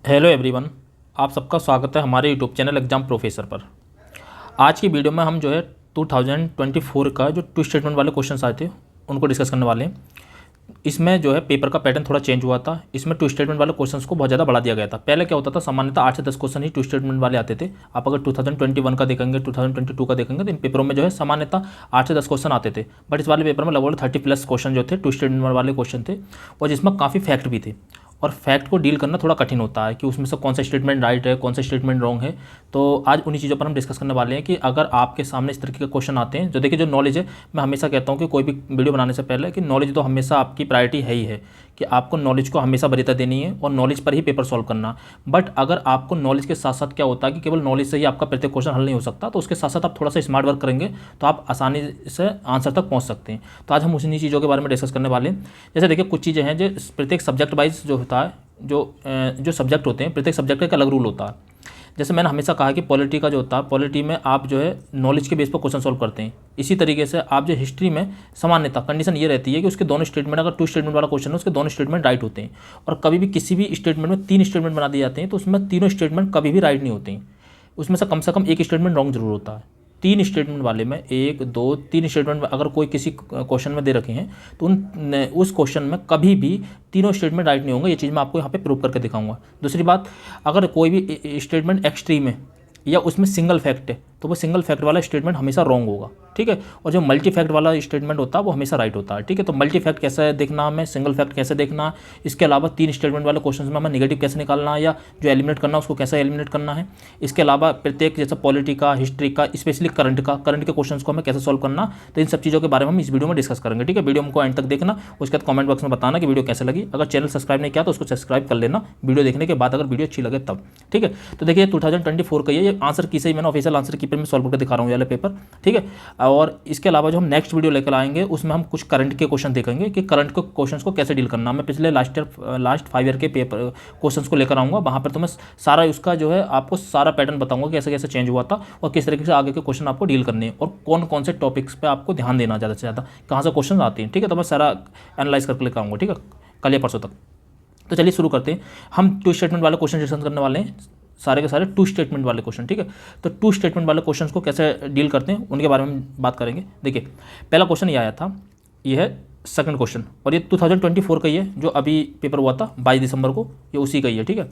Hello everyone, आप सबका स्वागत है हमारे यूट्यूब चैनल एग्जाम प्रोफेसर पर। आज की वीडियो में हम जो है 2024 का जो टू स्टेटमेंट वाले क्वेश्चंस आए थे उनको डिस्कस करने वाले हैं। इसमें जो है पेपर का पैटर्न थोड़ा चेंज हुआ था। इसमें टू स्टेटमेंट वाले क्वेश्चंस को बहुत ज़्यादा बढ़ा दिया गया था। पहले क्या होता था, सामान्यतः 8 से 10 क्वेश्चन ही टू स्टेटमेंट वाले आते थे। आप अगर 2021 का देखेंगे, 2022 का देखेंगे तो इन पेपरों में जो है सामान्यतः 8 से 10 क्वेश्चन आते थे। बट इस वाले पेपर में लगभग 30+ क्वेश्चन जो थे टू स्टेटमेंट वाले क्वेश्चन थे, और जिसमें काफ़ी फैक्ट भी थे। और फैक्ट को डील करना थोड़ा कठिन होता है कि उसमें से कौन सा स्टेटमेंट राइट है, कौन सा स्टेटमेंट रॉन्ग है। तो आज उन्हीं चीज़ों पर हम डिस्कस करने वाले हैं कि अगर आपके सामने इस तरीके के क्वेश्चन आते हैं, जो देखिए जो नॉलेज है, मैं हमेशा कहता हूँ कि कोई भी वीडियो बनाने से पहले कि नॉलेज तो हमेशा आपकी प्रायोरिटी है ही है, कि आपको नॉलेज को हमेशा वरीयता देनी है और नॉलेज पर ही पेपर सॉल्व करना। बट अगर आपको नॉलेज के साथ साथ क्या होता है कि केवल नॉलेज से ही आपका प्रत्येक क्वेश्चन हल नहीं हो सकता, तो उसके साथ साथ आप थोड़ा सा स्मार्ट वर्क करेंगे तो आप आसानी से आंसर तक पहुंच सकते हैं। तो आज हम उन्हीं चीज़ों के बारे में डिस्कस करने वाले हैं। जैसे देखिए कुछ चीज़ें हैं जो प्रत्येक सब्जेक्ट वाइज जो होता है, जो सब्जेक्ट होते हैं, प्रत्येक सब्जेक्ट का एक अलग रूल होता है। जैसे मैंने हमेशा कहा कि पॉलिटी का जो होता है, पॉलिटी में आप जो है नॉलेज के बेस पर क्वेश्चन सॉल्व करते हैं। इसी तरीके से आप जो हिस्ट्री में सामान्यतः कंडीशन ये रहती है कि उसके दोनों स्टेटमेंट, अगर टू स्टेटमेंट वाला क्वेश्चन है, उसके दोनों स्टेटमेंट राइट होते हैं। और कभी भी किसी भी स्टेटमेंट में 3 स्टेटमेंट बना दिए जाते हैं तो उसमें तीनों स्टेटमेंट कभी भी राइट नहीं होते हैं। उसमें से कम एक स्टेटमेंट रॉन्ग जरूर होता है। 3 स्टेटमेंट वाले में 1 2 3 स्टेटमेंट अगर कोई किसी क्वेश्चन में दे रखे हैं तो उस क्वेश्चन में कभी भी तीनों स्टेटमेंट राइट नहीं होंगे। ये चीज़ मैं आपको यहाँ पे प्रूव करके दिखाऊंगा। दूसरी बात, अगर कोई भी स्टेटमेंट एक्सट्रीम है या उसमें सिंगल फैक्ट है तो वो सिंगल फैक्ट वाला स्टेटमेंट हमेशा रॉन्ग होगा, ठीक है। और जो मल्टी फैक्ट वाला स्टेटमेंट होता है वो हमेशा राइट होता है, ठीक है। तो मल्टी फैक्ट कैसे देखना हमें, सिंगल फैक्ट कैसे देखना है, इसके अलावा 3 स्टेटमेंट वाले क्वेश्चन में हमें नेगेटिव कैसे निकालना है या जो एलिमिनेट करना है उसको कैसे एलिमिनेट करना है। इसके अलावा प्रत्येक जैसे पॉलिटी का, हिस्ट्री का, स्पेशली करंट के क्वेश्चन को हमें कैसे सॉल्व करना, तो इन सब चीज़ों के बारे में हम इस वीडियो में डिस्कस करेंगे, ठीक है। वीडियो हमको एंड तक देखना, उसके बाद कमेंट बॉक्स में बताना कि वीडियो कैसे लगी। अगर चैनल सब्सक्राइब नहीं किया तो उसको सब्सक्राइब कर लेना वीडियो देखने के बाद, अगर वीडियो अच्छी लगे तब, ठीक है। तो देखिए 2024 का ये आंसर की से ही मैंने ऑफिशियल आंसर की पर मैं सॉल्व करके दिखा रहा हूँ वाले पेपर, ठीक है। और इसके अलावा जो हम नेक्स्ट वीडियो लेकर आएंगे उसमें हम कुछ करंट के क्वेश्चन देखेंगे कि करंट के क्वेश्चंस को कैसे डील करना। मैं पिछले लास्ट 5 ईयर के पेपर क्वेश्चंस को लेकर आऊँगा, वहाँ पर तो मैं सारा उसका जो है आपको सारा पैटर्न बताऊँगा कैसे कैसे चेंज हुआ था और किस तरीके से आगे के क्वेश्चन आपको डील करने हैं और कौन कौन से टॉपिक्स पर आपको ध्यान देना ज़्यादा से ज़्यादा, कहाँ से क्वेश्चन आते हैं, ठीक है। तो मैं सारा एनालाइज करके लेकर आऊँगा, ठीक है, कल या परसों तक। तो चलिए शुरू करते हैं। हम टू स्टेटमेंट वाले क्वेश्चन डिस्कस करने वाले हैं, सारे के सारे टू स्टेटमेंट वाले क्वेश्चन, ठीक है। तो टू स्टेटमेंट वाले क्वेश्चंस को कैसे डील करते हैं उनके बारे में बात करेंगे। देखिए पहला क्वेश्चन ये आया था, ये है सेकंड क्वेश्चन, और ये 2024 का ही है, जो अभी पेपर हुआ था 22 दिसंबर को, ये उसी का ही है, ठीक है।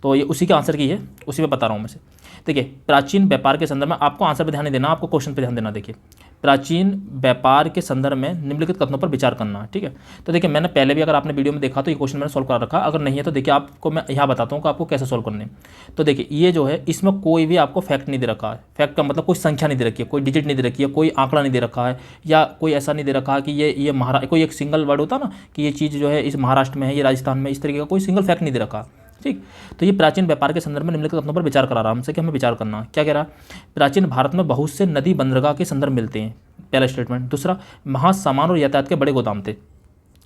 तो ये उसी के आंसर की है, उसी में बता रहा हूँ मैं से। देखिए प्राचीन व्यापार के संदर्भ में, आपको आंसर पर ध्यान नहीं देना, आपको क्वेश्चन पर ध्यान देना। देखिए प्राचीन व्यापार के संदर्भ में निम्नलिखित कथनों पर विचार करना, ठीक है। तो देखिए मैंने पहले भी, अगर आपने वीडियो में देखा तो ये क्वेश्चन मैंने सॉल्व कर रखा, अगर नहीं है तो देखिए आपको मैं यहाँ बताता हूँ कि आपको कैसे सॉल्व करने। तो देखिए ये जो है इसमें कोई भी आपको फैक्ट नहीं दे रखा है। फैक्ट का मतलब कोई संख्या नहीं दे रखी है, कोई डिजिट नहीं दे रखी है, कोई आंकड़ा नहीं दे रखा है, या कोई ऐसा नहीं दे रखा है कि ये कोई एक सिंगल वर्ड होता ना कि ये चीज़ जो है इस महाराष्ट्र में है, ये राजस्थान में, इस तरीके का कोई सिंगल फैक्ट नहीं दे रखा, ठीक। तो ये प्राचीन व्यापार के संदर्भ में निम्नलिखित कथनों पर विचार करा रहा हमसे कि हमें विचार करना। क्या कह रहा, प्राचीन भारत में बहुत से नदी बंदरगाह के संदर्भ मिलते हैं, पहला स्टेटमेंट। दूसरा, वहाँ सामान और यातायात के बड़े गोदाम थे।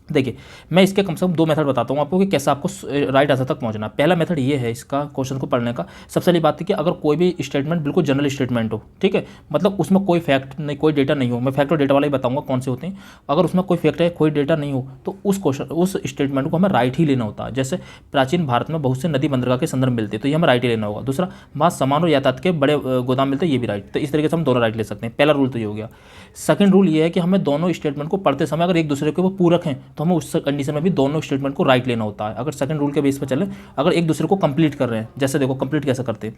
देखिए मैं इसके कम से कम 2 मेथड बताता हूँ आपको कि कैसे आपको राइट आंसर तक पहुँचना। पहला मेथड ये है इसका क्वेश्चन को पढ़ने का, सबसे पहली बात है कि अगर कोई भी स्टेटमेंट बिल्कुल जनरल स्टेटमेंट हो, ठीक है, मतलब उसमें कोई फैक्ट नहीं, कोई डेटा नहीं हो, मैं फैक्ट और डेटा वाला ही बताऊंगा कौन से होते हैं। अगर उसमें कोई फैक्ट है, कोई डेटा नहीं हो, तो उस स्टेटमेंट को हमें राइट ही लेना होता है। जैसे प्राचीन भारत में बहुत से नदी बंदरगाह के संदर्भ मिलते हैं, तो ये हमें राइट ही लेना होगा। दूसरा, वहाँ सामान और यातायात के बड़े गोदाम मिलते हैं, ये भी राइट। तो इस तरीके से हम दोनों राइट ले सकते हैं। पहला रूल तो ये हो गया। सेकंड रूल ये है कि हमें दोनों स्टेटमेंट को पढ़ते समय अगर एक दूसरे के वो पूरक हैं तो हमें उस कंडीशन में भी दोनों स्टेटमेंट को राइट लेना होता है। अगर सेकंड रूल के बेस पर चले, अगर एक दूसरे को कंप्लीट कर रहे हैं, जैसे देखो कंप्लीट कैसे करते हैं।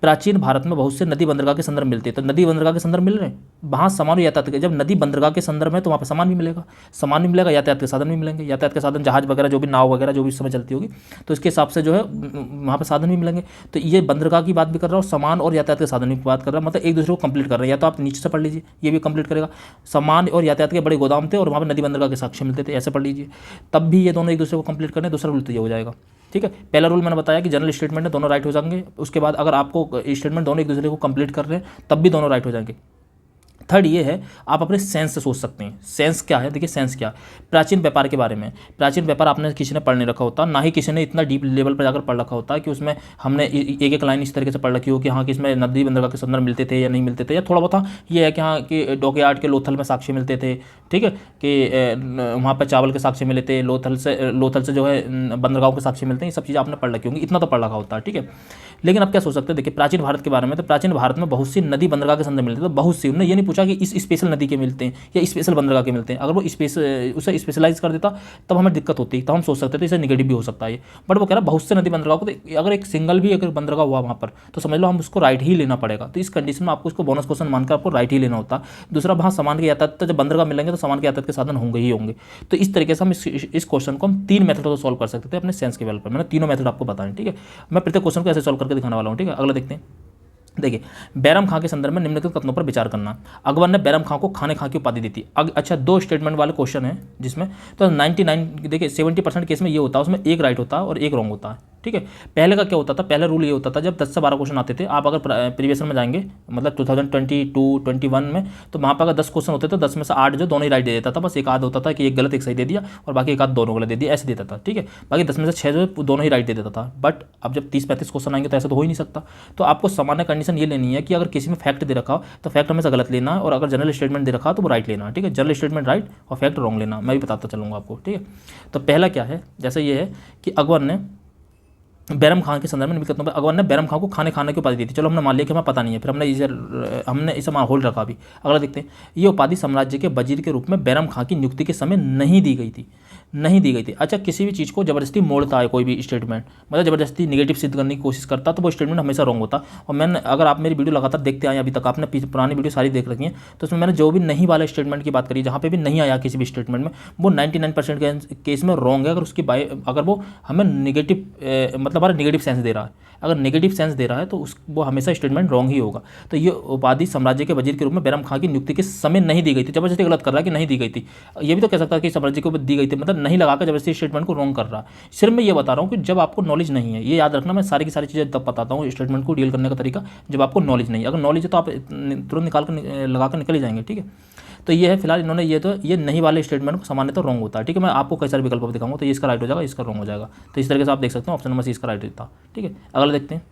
प्राचीन भारत में बहुत से नदी बंदरगाह के संदर्भ मिलते हैं, तो नदी बंदरगाह के संदर्भ मिल रहे हैं, वहाँ सामान यातायात के, जब नदी बंदरगाह के संदर्भ में तो वहाँ पर सामान भी मिलेगा, सामान भी मिलेगा, यातायात के साधन भी मिलेंगे, यातायात के साधन जहाज वगैरह, जो भी नाव वगैरह जो भी समय चलती होगी, तो इसके हिसाब से जो है वहाँ पर साधन भी मिलेंगे। तो ये बंदरगाह की बात भी कर रहा हूँ, सामान और यातायात के साधन की बात कर रहा है, मतलब एक दूसरे को कंप्लीट कर रहे हैं। या तो आप नीचे से पढ़ लीजिए, ये भी कंप्लीट करेगा। सामान और यातायात के बड़े गोदाम थे और वहाँ पर नदी बंदरगाह के साक्ष्य मिलते थे, ऐसे पढ़ लीजिए, तब भी ये दोनों एक दूसरे को कंप्लीट करने। दूसरा रूल तो ये हो जाएगा, ठीक है। पहला रूल मैंने बताया कि जनरल स्टेटमेंट है, दोनों राइट हो जाएंगे। उसके बाद अगर आपको स्टेटमेंट दोनों एक दूसरे को कंप्लीट कर रहे हैं तब भी दोनों राइट हो जाएंगे। थर्ड ये है, आप अपने सेंस से सोच सकते हैं। सेंस क्या है, देखिए सेंस क्या, प्राचीन व्यापार के बारे में। प्राचीन व्यापार आपने किसी ने पढ़ नहीं रखा होता, ना ही किसी ने इतना डीप लेवल पर जाकर पढ़ रखा होता कि उसमें हमने एक एक लाइन इस तरीके से पढ़ रखी हो कि हाँ कि इसमें नदी बंदरगाह के संदर्भ मिलते थे या नहीं मिलते थे, या थोड़ा बहुत हाँ ये है कि हाँ कि डॉकयार्ड के लोथल में साक्ष्य मिलते थे, ठीक है, कि वहाँ पर चावल के साक्ष्य मिले थे, लोथल से जो है बंदरगाहों के साक्ष्य मिलते हैं। ये सब चीज़ें आपने पढ़ रखी होंगी, इतना तो पढ़ रखा होता है, ठीक है। लेकिन अब क्या सोच सकते हैं, देखिए प्राचीन भारत के बारे में, तो प्राचीन भारत में बहुत सी नदी बंदरगाह के संदर्भ मिलते थे, तो बहुत सी, उन्होंने ये नहीं पूछा कि इस स्पेशल नदी के मिलते हैं या स्पेशल बंदरगाह के मिलते हैं। अगर वो उसे स्पेशलाइज कर देता तब हमें दिक्कत होती, तब हम सोच सकते थे इसे निगेटिव भी हो सकता है। बट वो कह रहा बहुत से नदी बंदरगाह को, तो अगर एक सिंगल भी अगर बंदरगाह हुआ वहाँ पर तो समझ लो हम उसको राइट ही लेना पड़ेगा। तो इस कंडीशन में आपको इसको बोनस क्वेश्चन मानकर आपको राइट ही लेना होता। दूसरा, वहाँ सामान के यातायात, तो जब बंदरगाह मिलेंगे तो सामान के यातायात के साधन होंगे ही होंगे। तो इस तरीके से हम इस क्वेश्चन को हम 3 मेथड तो सॉल्व कर सकते थे अपने सेंस के लेवल पर। मैंने तीनों मेथड आपको बताएं, ठीक है। मैं प्रत्येक क्वेश्चन को ऐसे सॉल्व करके दिखाने वाला हूँ, ठीक है। अगला देखते हैं। देखिए, बैरम खां के संदर्भ में निम्नलिखित कथनों पर विचार करना। अकबर ने बैरम खां को खाने खां की उपाधि दी थी। अच्छा, 2 स्टेटमेंट वाले क्वेश्चन है जिसमें, तो 99 देखिए 70% केस में ये होता है, उसमें एक राइट होता है और एक रॉन्ग होता है, ठीक है। पहले का क्या होता था, पहले रूल ये होता था जब 10 से 12 क्वेश्चन आते थे, आप अगर प्रीवियस में जाएंगे मतलब 2022-21 में, तो वहाँ पर अगर 10 क्वेश्चन होते थे, 10 में से 8 जो दोनों ही राइट दे देता था, बस एक आध होता था कि एक गलत एक सही दे दिया और बाकी एक आध दोनों गलत दे दिया, ऐसे देता था, ठीक है। बाकी 10 में से 6 जो दोनों ही राइट दे देता था। बट अब जब 30-35 क्वेश्चन आएंगे तो ऐसा तो हो ही नहीं सकता। तो आपको सामान्य कंडीशन ये लेनी है कि अगर किसी में फैक्ट दे रखा हो तो फैक्ट हमेशा गलत लेना है, और अगर जनरल स्टेटमेंट दे रखा हो तो वो राइट लेना है, ठीक है। जनरल स्टेटमेंट राइट और फैक्ट रॉन्ग लेना, मैं भी बताता चलूँगा आपको, ठीक है। तो पहला क्या है, जैसे ये है कि अकबर ने बैरम खां के संदर्भ में निम्नलिखित पर अकबर ने बैरम खां को खाने की उपाधि दी थी। चलो हमने मान लिया कि हमें पता नहीं है, फिर हमने इसे होल्ड रखा अभी। अगला देखते हैं। ये उपाधि साम्राज्य के वजीर के रूप में बैरम खां की नियुक्ति के समय नहीं दी गई थी। अच्छा, किसी भी चीज़ को जबरदस्ती मोड़ता है कोई भी स्टेटमेंट, मतलब जबरदस्ती निगेटिव सिद्ध करने की कोशिश करता, तो वो स्टेटमेंट हमेशा रॉन्ग होता। और मैंने, अगर आप मेरी वीडियो लगातार देखते आए अभी तक, आपने पुरानी वीडियो सारी देख रखी है, तो उसमें मैंने जो भी नहीं वाला स्टेटमेंट की बात करी, जहाँ पे भी नहीं आया किसी भी स्टेटमेंट में, वो 99% केस में रॉन्ग है। अगर वो हमें निगेटिव मतलब हमारा निगेटिव सेंस दे रहा है, अगर नेगेटिव सेंस दे रहा है तो वो हमेशा स्टेटमेंट रॉन्ग ही होगा। तो ये उपाधि साम्राज्य के वजीर के रूप में बैरम खां की नियुक्ति के समय नहीं दी गई थी। जबरदस्ती गलत कर रहा है कि नहीं दी गई थी। ये भी तो कह सकता है कि साम्राज्य को दी गई थी, मतलब नहीं लगाकर जबरदस्ती स्टेटमेंट को रॉन्ग कर रहा है। सिर्फ मैं ये बता रहा हूँ कि जब आपको नॉलेज नहीं है, ये याद रखना, मैं सारी की सारी चीज़ें तब बताता हूँ स्टेटमेंट को डील करने का तरीका, जब आपको नॉलेज नहीं है। अगर नॉलेज है तो आप तुरंत निकाल कर लगा कर निकल ही जाएंगे, ठीक है। तो ये है फिलहाल इन्होंने ये नहीं वाले स्टेटमेंट को सामान्य तो रॉन्ग होता है, ठीक है। मैं आपको कई सारे विकल्प दिखाऊंगा, तो ये इसका राइट हो जाएगा, इसका रॉन्ग हो जाएगा। तो इस तरीके से आप देख सकते हैं, ऑप्शन नंबर सी इसका राइट था, ठीक है। अगला देखते हैं।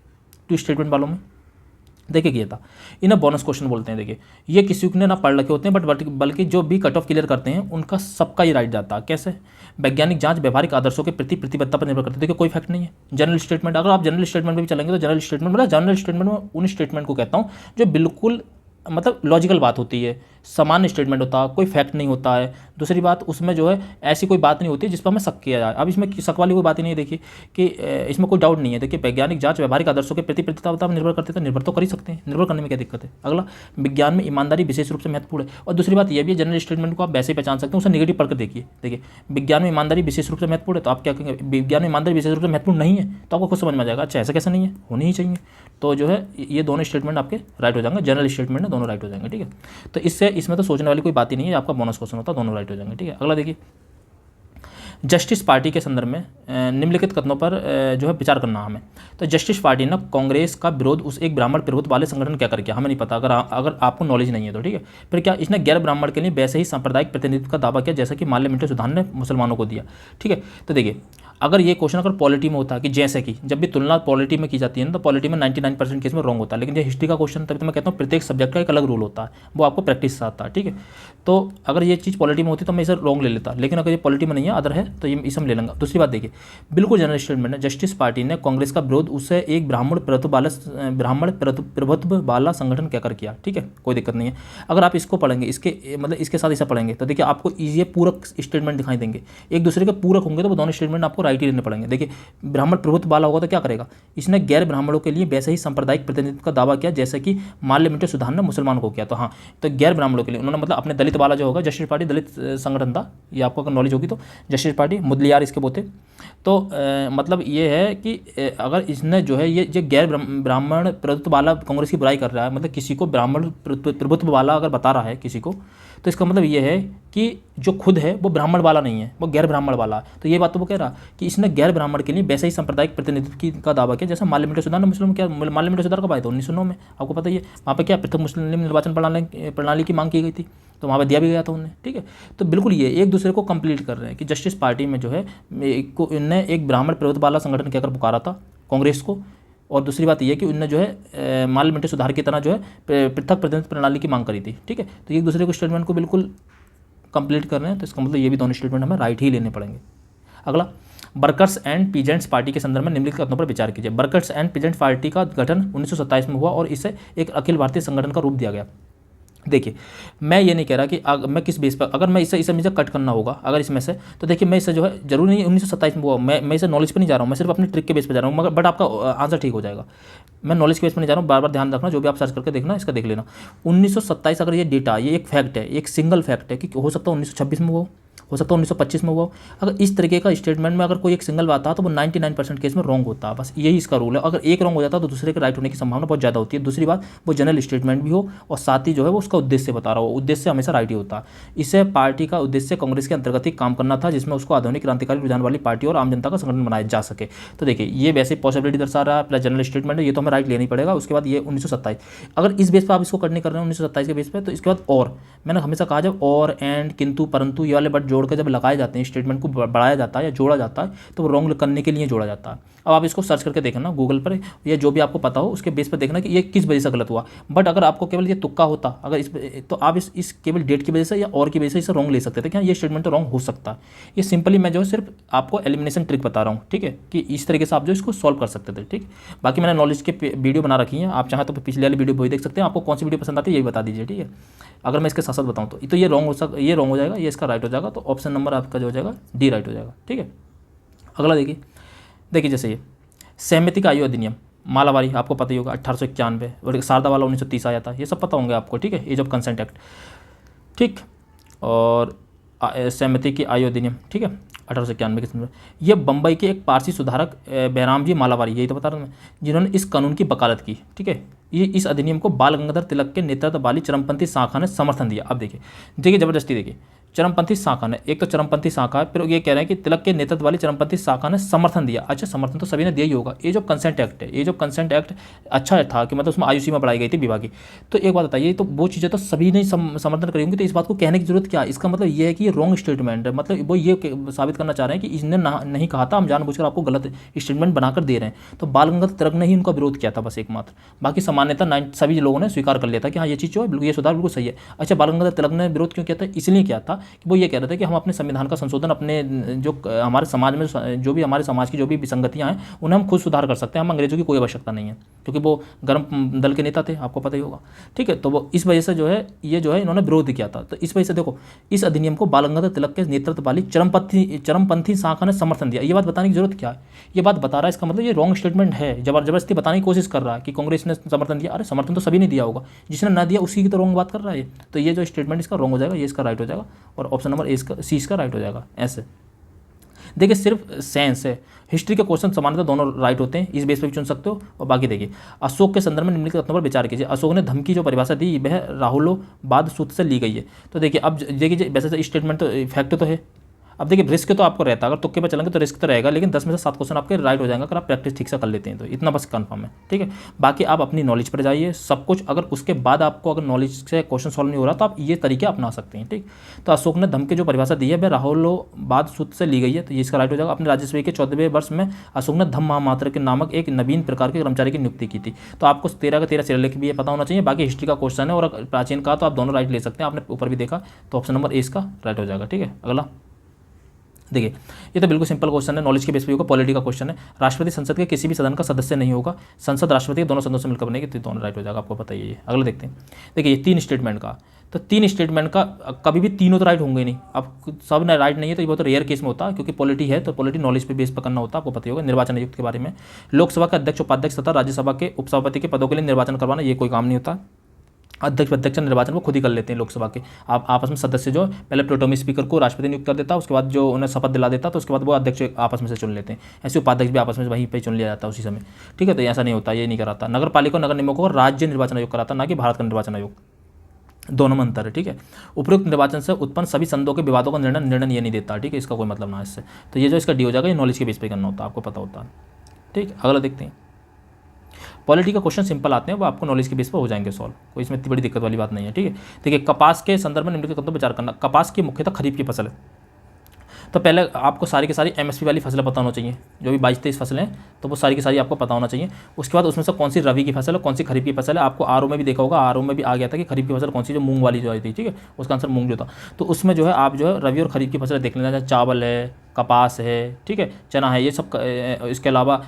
टू स्टेटमेंट वालों में देखिए ये था, इन्हें बोनस क्वेश्चन बोलते हैं। देखिए, ये किसी ने ना पढ़ रखे होते हैं, बल्कि जो भी कट ऑफ क्लियर करते हैं उनका सबका ही राइट जाता है। कैसे? वैज्ञानिक जांच व्यवहारिक आदर्शों के प्रति प्रतिबद्धता पर निर्भर करती है। देखिए कोई फैक्ट नहीं है। जनरल स्टेटमेंट, अगर आप जनरल स्टेटमेंट में भी चलेंगे तो जनरल स्टेटमेंट में उन स्टेटमेंट को कहता हूँ जो बिल्कुल मतलब लॉजिकल बात होती है, सामान्य स्टेटमेंट होता है, कोई फैक्ट नहीं होता है। दूसरी बात, उसमें जो है ऐसी कोई बात नहीं होती जिस पर हमें शक किया जाए। अब इसमें शक वाली कोई बात ही नहीं है। देखिए कि इसमें कोई डाउट नहीं है। देखिए, वैज्ञानिक जांच व्यवहारिक आदर्शों के प्रति प्रतिबद्धता पर निर्भर करते हैं, तो निर्भर तो कर ही सकते हैं, निर्भर करने में क्या दिक्कत है। अगला, विज्ञान में ईमानदारी विशेष रूप से महत्वपूर्ण है। और दूसरी बात यह भी है, जनरल स्टेटमेंट को आप वैसे ही पहचान सकते हैं, उसे नेगेटिव पढ़कर देखिए। देखिए, विज्ञान में ईमानदारी विशेष रूप से महत्वपूर्ण है, तो आप क्या कहेंगे, विज्ञान में ईमानदारी विशेष रूप से महत्वपूर्ण नहीं है, तो आपको खुद समझ में आ जाएगा, अच्छा ऐसा कैसे नहीं है, होनी ही चाहिए। तो जो है ये दोनों स्टेटमेंट आपके राइट हो जाएंगे, जनरल स्टेटमेंट है, दोनों राइट हो जाएंगे, ठीक है। तो इसमें तो सोचने वाली कोई बात ही नहीं है, आपका बोनस क्वेश्चन होता है, दोनों राइट हो जाएंगे, ठीक है। अगला देखिए, जस्टिस पार्टी के संदर्भ में निम्नलिखित कथनों पर जो है विचार करना हमें। तो जस्टिस पार्टी ने कांग्रेस का विरोध उस एक ब्राह्मण प्रभुत्व वाले संगठन क्या कर किया, हमें नहीं पता, अगर आपको नॉलेज नहीं है तो, ठीक है। फिर क्या, इसने गैर ब्राह्मण के लिए वैसे ही सांप्रदायिक प्रतिनिधित्व का दावा किया जैसा कि माल्य मिंटो सुधार ने मुसलमानों को दिया, ठीक है। तो देखिए, अगर ये क्वेश्चन अगर पॉलिटी में होता है कि जैसे कि जब भी तुलना पॉलिटी में की जाती है ना, तो पॉलिटी में 99% केस में रॉन्ग होता है। लेकिन ये हिस्ट्री का क्वेश्चन, तभी तो मैं कहता हूँ प्रत्येक सब्जेक्ट का एक अलग रूल होता है, वो आपको प्रैक्टिस से आता है, ठीक है। तो अगर ये चीज़ पॉलिटी में होती तो मैं इसे रॉन्ग ले लेता, लेकिन अगर ये पॉलिटी में नहीं है, अदर है, तो ये इसे हम ले लेंगे। दूसरी बात देखिए, बिल्कुल जनरल स्टेटमेंट है, जस्टिस पार्टी ने कांग्रेस का विरोध उसे एक ब्राह्मण प्रभुत्व वाला संगठन कहकर किया, ठीक है, कोई दिक्कत नहीं है। अगर आप इसको पढ़ेंगे, इसके साथ इसे पढ़ेंगे, तो देखिए आपको ये पूरक स्टेटमेंट दिखाई देंगे, एक दूसरे के पूरक होंगे, तो वो दोनों स्टेटमेंट आपको राइट ही लेने पड़ेंगे। देखिए, ब्राह्मण प्रभुत्व वाला होगा तो क्या करेगा, इसने गैर ब्राह्मणों के लिए वैसे ही सांप्रदायिक प्रतिनिधित्व का दावा किया जैसे कि माल्य मिंटो सुधार ने मुसलमानों को किया। तो हाँ, तो गैर ब्राह्मणों के लिए उन्होंने मतलब अपने दलित वाला जो होगा, जस्टिस पार्टी दलित संगठन था, ये आपको अगर नॉलेज होगी तो, जस्टिस पार्टी मुदलियार इसके बोते। तो मतलब ये है कि अगर इसने जो है ये गैर ब्राह्मण प्रभुत्व वाला कांग्रेस की बुराई कर रहा है, मतलब किसी को ब्राह्मण प्रभुत्व वाला अगर बता रहा है किसी को, तो इसका मतलब ये है कि जो खुद है वो ब्राह्मण वाला नहीं है, वो गैर ब्राह्मण वाला है। तो ये बात तो वो कह रहा कि इसने गैर ब्राह्मण के लिए वैसे ही सांप्रदायिक प्रतिनिधित्व का दावा किया जैसा माल्य मिंटो सुधार ने मुस्लिम क्या माल्य मिंटो सुधार कब आया था 1909 में, आपको पता ही है। वहाँ पर क्या पृथक मुस्लिम निर्वाचन प्रणाली की मांग की गई थी, तो वहाँ पर दिया भी गया था उन्हें, ठीक है। तो बिल्कुल ये एक दूसरे को कंप्लीट कर रहे हैं कि जस्टिस पार्टी में जो है इनने एक ब्राह्मण प्रभुत्व वाला संगठन कहकर पुकारा था कांग्रेस को, और दूसरी बात यह है कि उनने जो है माल्य मिंटो सुधार की तरह जो है पृथक प्रतिनिधित्व प्रणाली की मांग करी थी, ठीक है। तो एक दूसरे को स्टेटमेंट को बिल्कुल कंप्लीट कर रहे हैं, तो इसका मतलब ये भी दोनों स्टेटमेंट हमें राइट ही लेने पड़ेंगे। अगला, वर्कर्स एंड पीजेंट्स पार्टी के संदर्भ में निम्नलिखित कथनों पर विचार कीजिए। वर्कर्स एंड पीजेंट्स पार्टी का गठन 1927 में हुआ और इसे एक अखिल भारतीय संगठन का रूप दिया गया। देखिए, मैं ये नहीं कह रहा कि मैं किस बेस पर, अगर मैं इसे मुझे कट करना होगा अगर इसमें से, तो देखिए मैं इसे जो है जरूरी नहीं 1927 में हुआ, मैं इसे नॉलेज पे नहीं जा रहा हूँ, मैं सिर्फ अपनी ट्रिक के बेस पे जा रहा हूँ, मगर बट आपका आंसर ठीक हो जाएगा। मैं नॉलेज के बेस पे नहीं जा रहा हूँ, बार बार ध्यान रखना, जो भी आप सर्च करके देखना इसका देख लेना। 1927 अगर ये डेटा, ये एक फैक्ट है, एक सिंगल फैक्ट है कि हो सकता है 1926 में हो सकता है 1925 में हुआ। अगर इस तरीके का स्टेटमेंट में अगर कोई एक सिंगल बात आता तो वो 99% केस में रॉन्ग होता है, बस यही इसका रूल है। अगर एक रॉन्ग हो जाता तो दूसरे के राइट होने की संभावना बहुत ज़्यादा होती है। दूसरी बात, वो जनरल स्टेटमेंट भी हो और साथ ही जो है वो उसका उद्देश्य बता रहा हो, उद्देश्य हमेशा राइट ही होता है। इसे पार्टी का उद्देश्य कांग्रेस के अंतर्गत ही काम करना था, जिसमें उसको आधुनिक क्रांतिकारी रुझान वाली पार्टी और आम जनता का संगठन बनाया जा सके। तो देखिए ये वैसे पॉसिबिलिटी दर्शा रहा है, प्लस जनरल स्टेटमेंट है, ये तो हमें राइट लेना ही पड़ेगा। उसके बाद ये 1927, अगर इस बेस पर आप इसको करने कर रहे हैं 1927 के बेस पर, तो इसके बाद और मैंने हमेशा कहा जब और एंड किंतु परंतु ये वाले वर्ड जोड़ कर जब लगाए जाते हैं, स्टेटमेंट को बढ़ाया जाता है या जोड़ा जाता है, तो वो रॉन्ग करने के लिए जोड़ा जाता है। अब आप इसको सर्च करके देखना गूगल पर या जो भी आपको पता हो उसके बेस पर देखना कि ये किस वजह से गलत हुआ। बट अगर आपको केवल ये तुक्का होता अगर इस, तो आप इस केवल डेट की वजह से या और की वजह से इसे रॉन्ग ले सकते थे कि हाँ ये स्टेटमेंट तो रॉन्ग हो सकता है। ये सिंपली मैं जो है सिर्फ आपको एलिमिनेशन ट्रिक बता रहा हूँ, ठीक है, कि इस तरीके से आप जो इसको सॉल्व कर सकते थे, ठीक। बाकी मैंने नॉलेज के वीडियो बना रखी है, आप चाहें तो पिछले वाली वीडियो भी देख सकते हैं। आपको कौन सी वीडियो पसंद आती है ये बता दीजिए, ठीक है। अगर मैं इसके साथ साथ बताऊँ तो ये रॉन्ग हो जाएगा, ये इसका राइट हो जाएगा, तो ऑप्शन नंबर आपका जो हो जाएगा डी राइट हो जाएगा, ठीक है। अगला देखिए जैसे ये सहमति का आयु अधिनियम मालावारी आपको पता ही होगा 1891, और शारदा वाला 1930 आया था, ये सब पता होंगे आपको, ठीक है, एज ऑफ कंसेंट एक्ट, ठीक। और सहमति की आयु अधिनियम, ठीक है, 1891 के समय ये बम्बई के एक पारसी सुधारक बैराम जी मालावारी, यही तो बता रहा हूँ मैं, जिन्होंने इस कानून की वकालत की, ठीक है। ये इस अधिनियम को बाल गंगाधर तिलक के नेतृत्व वाली चरमपंथी शाखा ने समर्थन दिया। अब देखिए जबरदस्ती, देखिए चरमपंथी शाखा ने, एक तो चरमपंथी शाखा है, फिर ये कह रहे हैं कि तिलक के नेतृत्व वाली चरमपंथी शाखा ने समर्थन दिया। अच्छा, समर्थन तो सभी ने दिया ही होगा। एज ऑफ कंसेंट एक्ट है, एज ऑफ कंसेंट एक्ट अच्छा था कि मतलब उसमें आयु सीमा बढ़ाई गई थी विवाह की। तो एक बात बताइए, तो वो चीज़ें तो सभी ने समर्थन करी होंगी, तो इस बात को कहने की जरूरत क्या है? इसका मतलब ये है कि ये रॉन्ग स्टेटमेंट है, मतलब वो ये साबित करना चाह रहे हैं कि इसने नहीं कहा था, हम जानबूझकर आपको गलत स्टेटमेंट बनाकर दे रहे हैं। तो बाल गंगाधर तिलक ने ही उनका विरोध किया था बस एकमात्र, बाकी सामान्यतः सभी लोगों ने स्वीकार कर लिया था कि हाँ ये चीज़ जो है ये सुधार बिल्कुल सही है। अच्छा, बाल गंगाधर तिलक ने विरोध क्यों किया था? इसलिए किया था कि वो ये कह रहे थे कि हम अपने संविधान का संशोधन, अपने जो हमारे समाज में जो भी हमारे समाज की जो भी विसंगतियां हैं उन्हें हम खुद सुधार कर सकते हैं, हम अंग्रेजों की कोई आवश्यकता नहीं है, क्योंकि वो गर्म दल के नेता थे, आपको पता ही होगा, ठीक है। तो वो इस वजह से जो है ये जो है इन्होंने विरोध किया था। तो इस वजह से देखो, इस अधिनियम को बाल गंगाधर तिलक के नेतृत्व वाली चरमपंथी शाखा ने समर्थन दिया। ये बात बताने की जरूरत क्या है? ये बात बता रहा है, इसका मतलब ये रॉन्ग स्टेटमेंट है, जबरदस्ती बताने की कोशिश कर रहा है कि कांग्रेस ने समर्थन दिया। अरे समर्थन तो सभी ने दिया होगा, जिसने ना दिया उसी की तो रॉन्ग बात कर रहा है। तो ये जो स्टेटमेंट इसका रॉन्ग हो जाएगा, ये इसका राइट हो जाएगा, और ऑप्शन नंबर सी इसका राइट हो जाएगा। ऐसे देखिए, सिर्फ साइंस है, हिस्ट्री के क्वेश्चन सामान्यतः दोनों राइट होते हैं, इस बेस पर भी चुन सकते हो। और बाकी देखिए, अशोक के संदर्भ में निम्नलिखित कथनों पर विचार कीजिए। अशोक ने धमकी जो परिभाषा दी वह राहुलोवाद सूत्र से ली गई है। तो देखिए, अब देखिए वैसे स्टेटमेंट तो फैक्ट तो है। अब देखिए, रिस्क तो आपको रहता है, अगर तुक्के पर चलेंगे तो रिस्क तो रहेगा, लेकिन 10 में से 7 क्वेश्चन आपके राइट हो जाएंगे अगर आप प्रैक्टिस ठीक से कर लेते हैं, तो इतना बस कंफर्म है, ठीक है। बाकी आप अपनी नॉलेज पर जाइए सब कुछ, अगर उसके बाद आपको अगर नॉलेज से क्वेश्चन सॉल्व नहीं हो रहा तो आप ये तरीके अपना सकते हैं, ठीक। तो अशोक ने धमकी जो परिभाषा दी है वह राहुलोवाद सूत्र से ली गई है, तो ये इसका राइट हो जाएगा। अपने राज्यसभा के 14वें वर्ष में अशोक ने धम्म महामात्र के नामक एक नवीन प्रकार के कर्मचारी की नियुक्ति की थी। तो आपको 13 का 13 शिलालेख भी ये पता होना चाहिए। बाकी हिस्ट्री का क्वेश्चन है और प्राचीन का तो आप दोनों राइट ले सकते हैं, आपने ऊपर भी देखा, तो ऑप्शन नंबर ए इसका राइट हो जाएगा, ठीक है। अगला देखिए, ये तो बिल्कुल सिंपल क्वेश्चन है, नॉलेज के बेस पे होगा, पॉलिटी का क्वेश्चन है। राष्ट्रपति संसद के किसी भी सदन का सदस्य नहीं होगा, संसद राष्ट्रपति के दोनों सदनों से मिलकर बनेगी, तो दोनों राइट हो जाएगा, आपको पता ही है। अगला देखते हैं, देखिए ये 3 स्टेटमेंट का, तो 3 स्टेटमेंट का कभी भी तीनों तो राइट होंगे नहीं, अब सब ने राइट नहीं है, तो ये बहुत रेयर केस में होता है, क्योंकि पॉलिटी है तो पॉलिटी नॉलेज पे बेस पर करना होता है, आपको पता ही होगा। निर्वाचन आयुक्त के बारे में, लोकसभा के अध्यक्ष उपाध्यक्ष तथा राज्यसभा के उपसभापति के पदों के लिए निर्वाचन करवाना, ये कोई काम नहीं होता। अध्यक्ष निर्वाचन वो खुद ही कर लेते हैं लोकसभा के, आप आपस में सदस्य जो पहले प्रोटोमी स्पीकर को राष्ट्रपति नियुक्त कर देता है, उसके बाद जो उन्हें शपथ दिला देता, तो उसके बाद वो अध्यक्ष आपस में से चुन लेते हैं। ऐसे उपाध्यक्ष भी आपस में वहीं पे चुन लिया जाता है उसी समय, ठीक है। तो ऐसा नहीं होता, ये नहीं कराता। नगर पालिका नगर निगमों को राज्य निर्वाचन आयोग कराता, ना कि भारत का निर्वाचन आयोग। दोनों में अंतर है, ठीक है। उपरोक्त निर्वाचन से उत्पन्न सभी संदों के विवादों का निर्णय ये नहीं देता, ठीक है, इसका कोई मतलब ना है इससे। तो ये जो इसका डी हो जाएगा, ये नॉलेज के बेस पे करना होता है, आपको पता होता है, ठीक है। अगला देखते हैं। पॉलिटी का क्वेश्चन सिंपल आते हैं, वो आपको नॉलेज के बेस पर हो जाएंगे सॉल्व, कोई इसमें इतनी बड़ी दिक्कत वाली बात नहीं है, ठीक है। देखिए, कपास के संदर्भ में निम्नलिखित कथनों पर विचार करना। कपास की मुख्यतः खरीफ की फसल है, तो पहले आपको सारी की सारी एमएसपी वाली फसलें पता होना चाहिए, जो भी 22-23 फसलें हैं, तो वो सारी की सारी आपको पता होना चाहिए। उसके बाद उसमें से कौन सी रबी की फसल है, कौन सी खरीफ की फसल है। आपको आरओ में भी देखा होगा, आरओ में भी आ गया था कि खरीफ की फसल कौन सी, जो मूंग वाली जो आई थी, ठीक है, उसका आंसर मूंग जो था। तो उसमें जो है आप जो है रबी और खरीफ की फसलें देख लेना, चावल है, कपास है, ठीक है, चना है, ये सब। इसके अलावा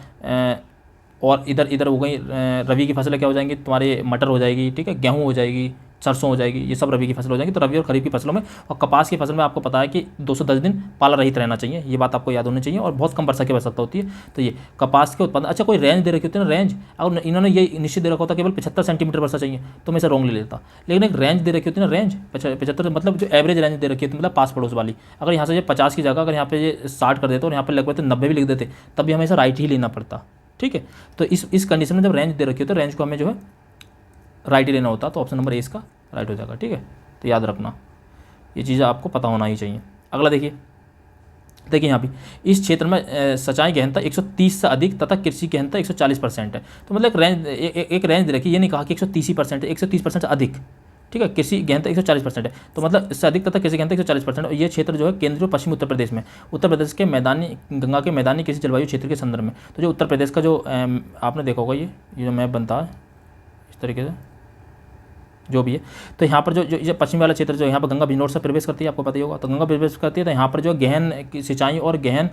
और इधर इधर हो गई रबी की फसलें, क्या हो जाएंगी तुम्हारे, मटर हो जाएगी, ठीक है, गेहूँ हो जाएगी, सरसों हो जाएगी, ये सब रबी की फसल हो जाएंगी। तो रबी और खरीफ की फसलों में, और कपास की फसल में आपको पता है कि 210 दिन पाला रहित रहना चाहिए, ये बात आपको याद होनी चाहिए, और बहुत कम वर्षा की आवश्यकता होती है। तो ये कपास के उत्पादन, अच्छा कोई रेंज दे रखी होती है ना, रेंज, अगर इन्होंने ये निश्चित दे रखा होता केवल 75 सेंटीमीटर वर्षा चाहिए, तो मैं इसे रॉन्ग ले लेता। लेकिन एक रेंज दे रखी होती है ना, रेंज 75, मतलब जो एवरेज रेंज दे रखी होती है, मतलब पास पड़ोस वाली। अगर यहाँ से ये 50 की जगह अगर यहाँ पे ये 60 कर देते और यहाँ पर लगभग 90 भी लिख देते, तब भी हमें इसे राइट ही लेना पड़ता, ठीक है। तो इस कंडीशन में जब रेंज दे रखी हो, तो रेंज को हमें जो है राइट ही लेना होता, तो ऑप्शन नंबर ए इसका राइट हो जाएगा, ठीक है। तो याद रखना, ये चीज़ें आपको पता होना ही चाहिए। अगला देखिए यहाँ भी, इस क्षेत्र में सिंचाई गहनता 130 से अधिक तथा कृषि गहनता 140% है। तो मतलब एक रेंज दे रखी, ये नहीं कहा कि 130% है, 130% से अधिक, ठीक है। कृषि गहनता 140% है, तो मतलब इससे अधिक तथा कृषि गहनता 140%। और ये क्षेत्र जो है केंद्रीय और पश्चिमी उत्तर प्रदेश में, उत्तर प्रदेश के मैदानी, गंगा के मैदानी कृषि जलवायु क्षेत्र के संदर्भ में। तो जो उत्तर प्रदेश का जो आपने देखा होगा, ये जो मैप बनता है इस तरीके से, जो भी है, तो यहाँ पर जो पश्चिमी वाला क्षेत्र जो यहाँ पर गंगा बिजनौर से प्रवेश करती है, आपको पता ही होगा, तो गंगा प्रवेश करती है, तो यहाँ पर जो गहन सिंचाई और गहन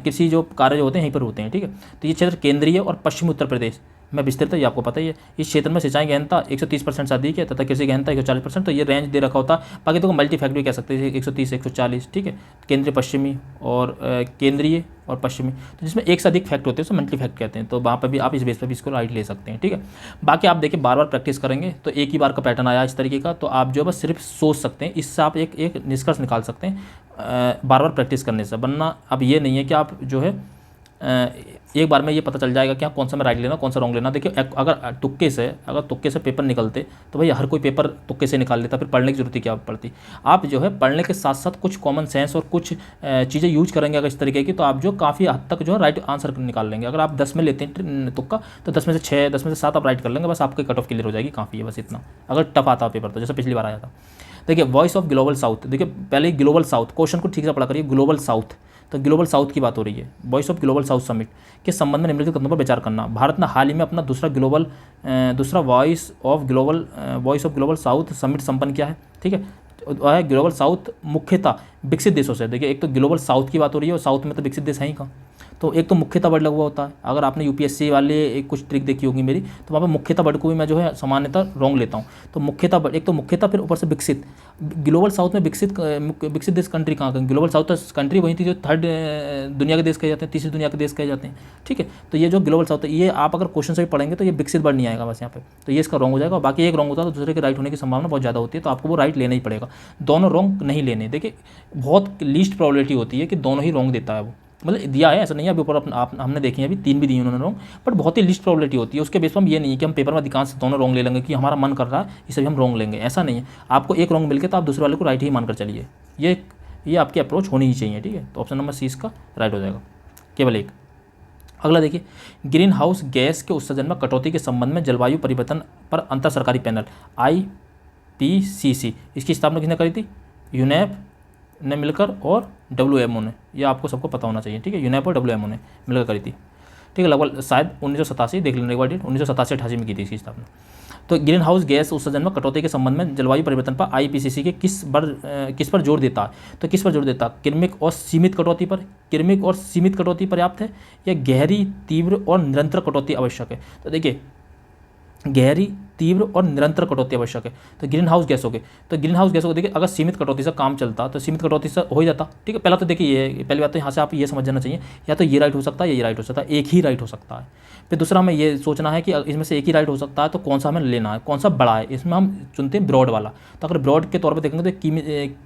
कृषि जो कार्य जो होते हैं यहीं पर होते हैं, ठीक है। तो ये क्षेत्र केंद्रीय और पश्चिमी उत्तर प्रदेश में विस्तृत है, ये आपको पता ही है। इस क्षेत्र में सिंचाई गहनता 130% से अधिक है तथा कृषि गहनता 140%। तो ये रेंज दे रखा होता, बाकी तो मल्टी फैक्ट भी कह सकते हैं, 130 140, ठीक है, केंद्रीय पश्चिमी और केंद्रीय और पश्चिमी, तो जिसमें एक से अधिक फैक्ट होते हैं उसको मल्टी फैक्ट कहते हैं। तो वहाँ पर भी आप इस बेस पर भी इसको राइट ले सकते हैं, ठीक है। बाकी आप देखिए, बार बार प्रैक्टिस करेंगे तो एक ही बार का पैटर्न आया इस तरीके का, तो आप जो बस सिर्फ सोच सकते हैं, इससे आप एक निष्कर्ष निकाल सकते हैं बार बार प्रैक्टिस करने से। वरना अब ये नहीं है कि आप जो है एक बार में ये पता चल जाएगा कि कौन सा में राइट लेना, कौन सा रॉन्ग लेना। देखिए, अगर तुक्के से पेपर निकलते तो भाई हर कोई पेपर तुक्के से निकाल लेता, फिर पढ़ने की जरूरत क्या पड़ती। आप जो है पढ़ने के साथ साथ कुछ कॉमन सेंस और कुछ चीज़ें यूज करेंगे अगर इस तरीके की, तो आप जो काफ़ी हद तक जो है राइट आंसर निकाल लेंगे। अगर आप 10 में लेते हैं तुक्का, तो 10 में से 6, 10 में से 7 आप राइट कर लेंगे, बस आपकी कट ऑफ क्लियर हो जाएगी, काफ़ी है बस इतना। अगर टफ आता पेपर तो, जैसे पिछली बार आया था। देखिए, वॉइस ऑफ ग्लोबल साउथ, देखिए पहले ग्लोबल साउथ क्वेश्चन को ठीक से पढ़ा करिए। ग्लोबल साउथ, तो ग्लोबल साउथ की बात हो रही है। Voice of global south summit के संबंध में निम्नलिखित कथनों पर विचार करना। भारत ने हाल ही में अपना दूसरा voice of global south summit संपन्न किया है, ठीक है। ग्लोबल साउथ मुख्यतः विकसित देशों से। देखिए, एक तो ग्लोबल साउथ की बात हो रही है, और साउथ में तो विकसित देश है ही कहाँ। तो एक तो मुख्यतः वर्ड लगा हुआ होता है। अगर आपने यूपीएससी वाले एक कुछ ट्रिक देखी होगी मेरी, तो वहाँ पर मुख्यतः वर्ड को भी मैं जो है सामान्यतः रॉन्ग लेता हूँ। तो मुख्यतः वर्ड, एक तो मुख्यतः, फिर ऊपर से विकसित। ग्लोबल साउथ में विकसित देश कंट्री कहाँ का? ग्लोबल साउथ कंट्री वही थी जो थर्ड दुनिया के देश कहे जाते हैं, तीसरी दुनिया के देश कहे जाते हैं, ठीक है। तो ये जो ग्लोबल साउथ है, ये आप अगर क्वेश्चन से भी पढ़ेंगे तो ये विकसित वर्ड नहीं आएगा बस यहाँ पे, तो ये इसका रॉन्ग हो जाएगा। बाकी एक रॉन्ग होता है तो दूसरे के राइट होने की संभावना बहुत ज़्यादा होती है, तो आपको वो राइट लेना ही पड़ेगा। दोनों रॉन्ग नहीं लेने। देखिए, बहुत लीस्ट प्रोबेबिलिटी होती है कि दोनों ही रॉन्ग देता है वो, मतलब दिया है ऐसा नहीं है। अभी ऊपर हमने देखे हैं, अभी 3 भी दिए उन्होंने रॉन्ग, बट बहुत ही लिस्ट प्रोबेबिलिटी होती है। उसके बेस पर हम ये नहीं है कि हम पेपर में अधिकांश दोनों रॉन्ग ले लेंगे कि हमारा मन कर रहा है इसे भी हम रॉन्ग लेंगे, ऐसा नहीं है। आपको एक रॉन्ग मिल के तो आप दूसरे वाले को राइट ही मानकर चलिए, ये आपकी अप्रोच होनी ही चाहिए, ठीक है। तो ऑप्शन नंबर सी इसका राइट हो जाएगा, केवल एक। अगला देखिए, ग्रीन हाउस गैस के उत्सर्जन में कटौती के संबंध में जलवायु परिवर्तन पर अंतर सरकारी पैनल IPCC, इसकी स्थापना किसने करी थी? यूनेप ने मिलकर और WMO ने, ये आपको सबको पता होना चाहिए, ठीक है। यूनेप और WMO ने मिलकर करी थी, ठीक है। लगभग शायद 1987, देख लेने एक बार डेट, 1987-88 में की थी इसकी स्थापना। तो ग्रीन हाउस गैस उत्सर्जन में कटौती के संबंध में जलवायु परिवर्तन पर IPCC के किस पर जोर देता है? तो किस पर जोर देता है? क्रमिक और सीमित कटौती पर। क्रमिक और सीमित कटौती पर्याप्त है, या गहरी, तीव्र और निरंतर कटौती आवश्यक है? तो देखिए, गहरी, तीव्र और निरंतर कटौती आवश्यक है। तो ग्रीन हाउस गैसों के, देखिए अगर सीमित कटौती से काम चलता तो सीमित कटौती से हो ही जाता, ठीक है। पहला तो देखिए, ये पहली बात तो यहाँ से आप ये समझ जाना चाहिए, या तो ये राइट हो सकता है या ये राइट हो सकता है, एक ही राइट हो सकता है। फिर दूसरा हमें ये सोचना है कि इसमें से एक ही राइट हो सकता है, तो कौन सा हमें लेना है, कौन सा बड़ा है। इसमें हम चुनते हैं ब्रॉड वाला। तो अगर ब्रॉड के तौर पर देखेंगे तो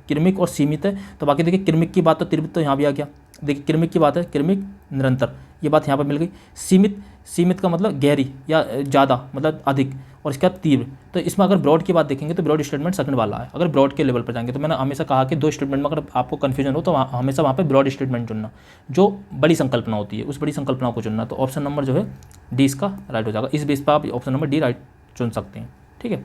क्रमिक और सीमित है। तो बाकी देखिए, क्रमिक की बात तो तीव्र तो यहाँ भी आ गया। देखिए, क्रमिक की बात है, क्रमिक, निरंतर, ये बात यहाँ पर मिल गई। सीमित, सीमित का मतलब गहरी या ज़्यादा मतलब अधिक, और इसके बाद तीव्र। तो इसमें अगर ब्रॉड की बात देखेंगे तो ब्रॉड स्टेटमेंट सेकंड वाला है। अगर ब्रॉड के लेवल पर जाएंगे तो मैंने हमेशा कहा कि दो स्टेटमेंट में अगर आपको कन्फ्यूजन हो तो हमेशा वहाँ पे ब्रॉड स्टेटमेंट चुनना, जो बड़ी संकल्पना होती है उस बड़ी संकल्पना को चुनना। तो ऑप्शन नंबर जो है डी इसका राइट हो जाएगा। इस बेस पर आप ऑप्शन नंबर डी राइट चुन सकते हैं, ठीक है।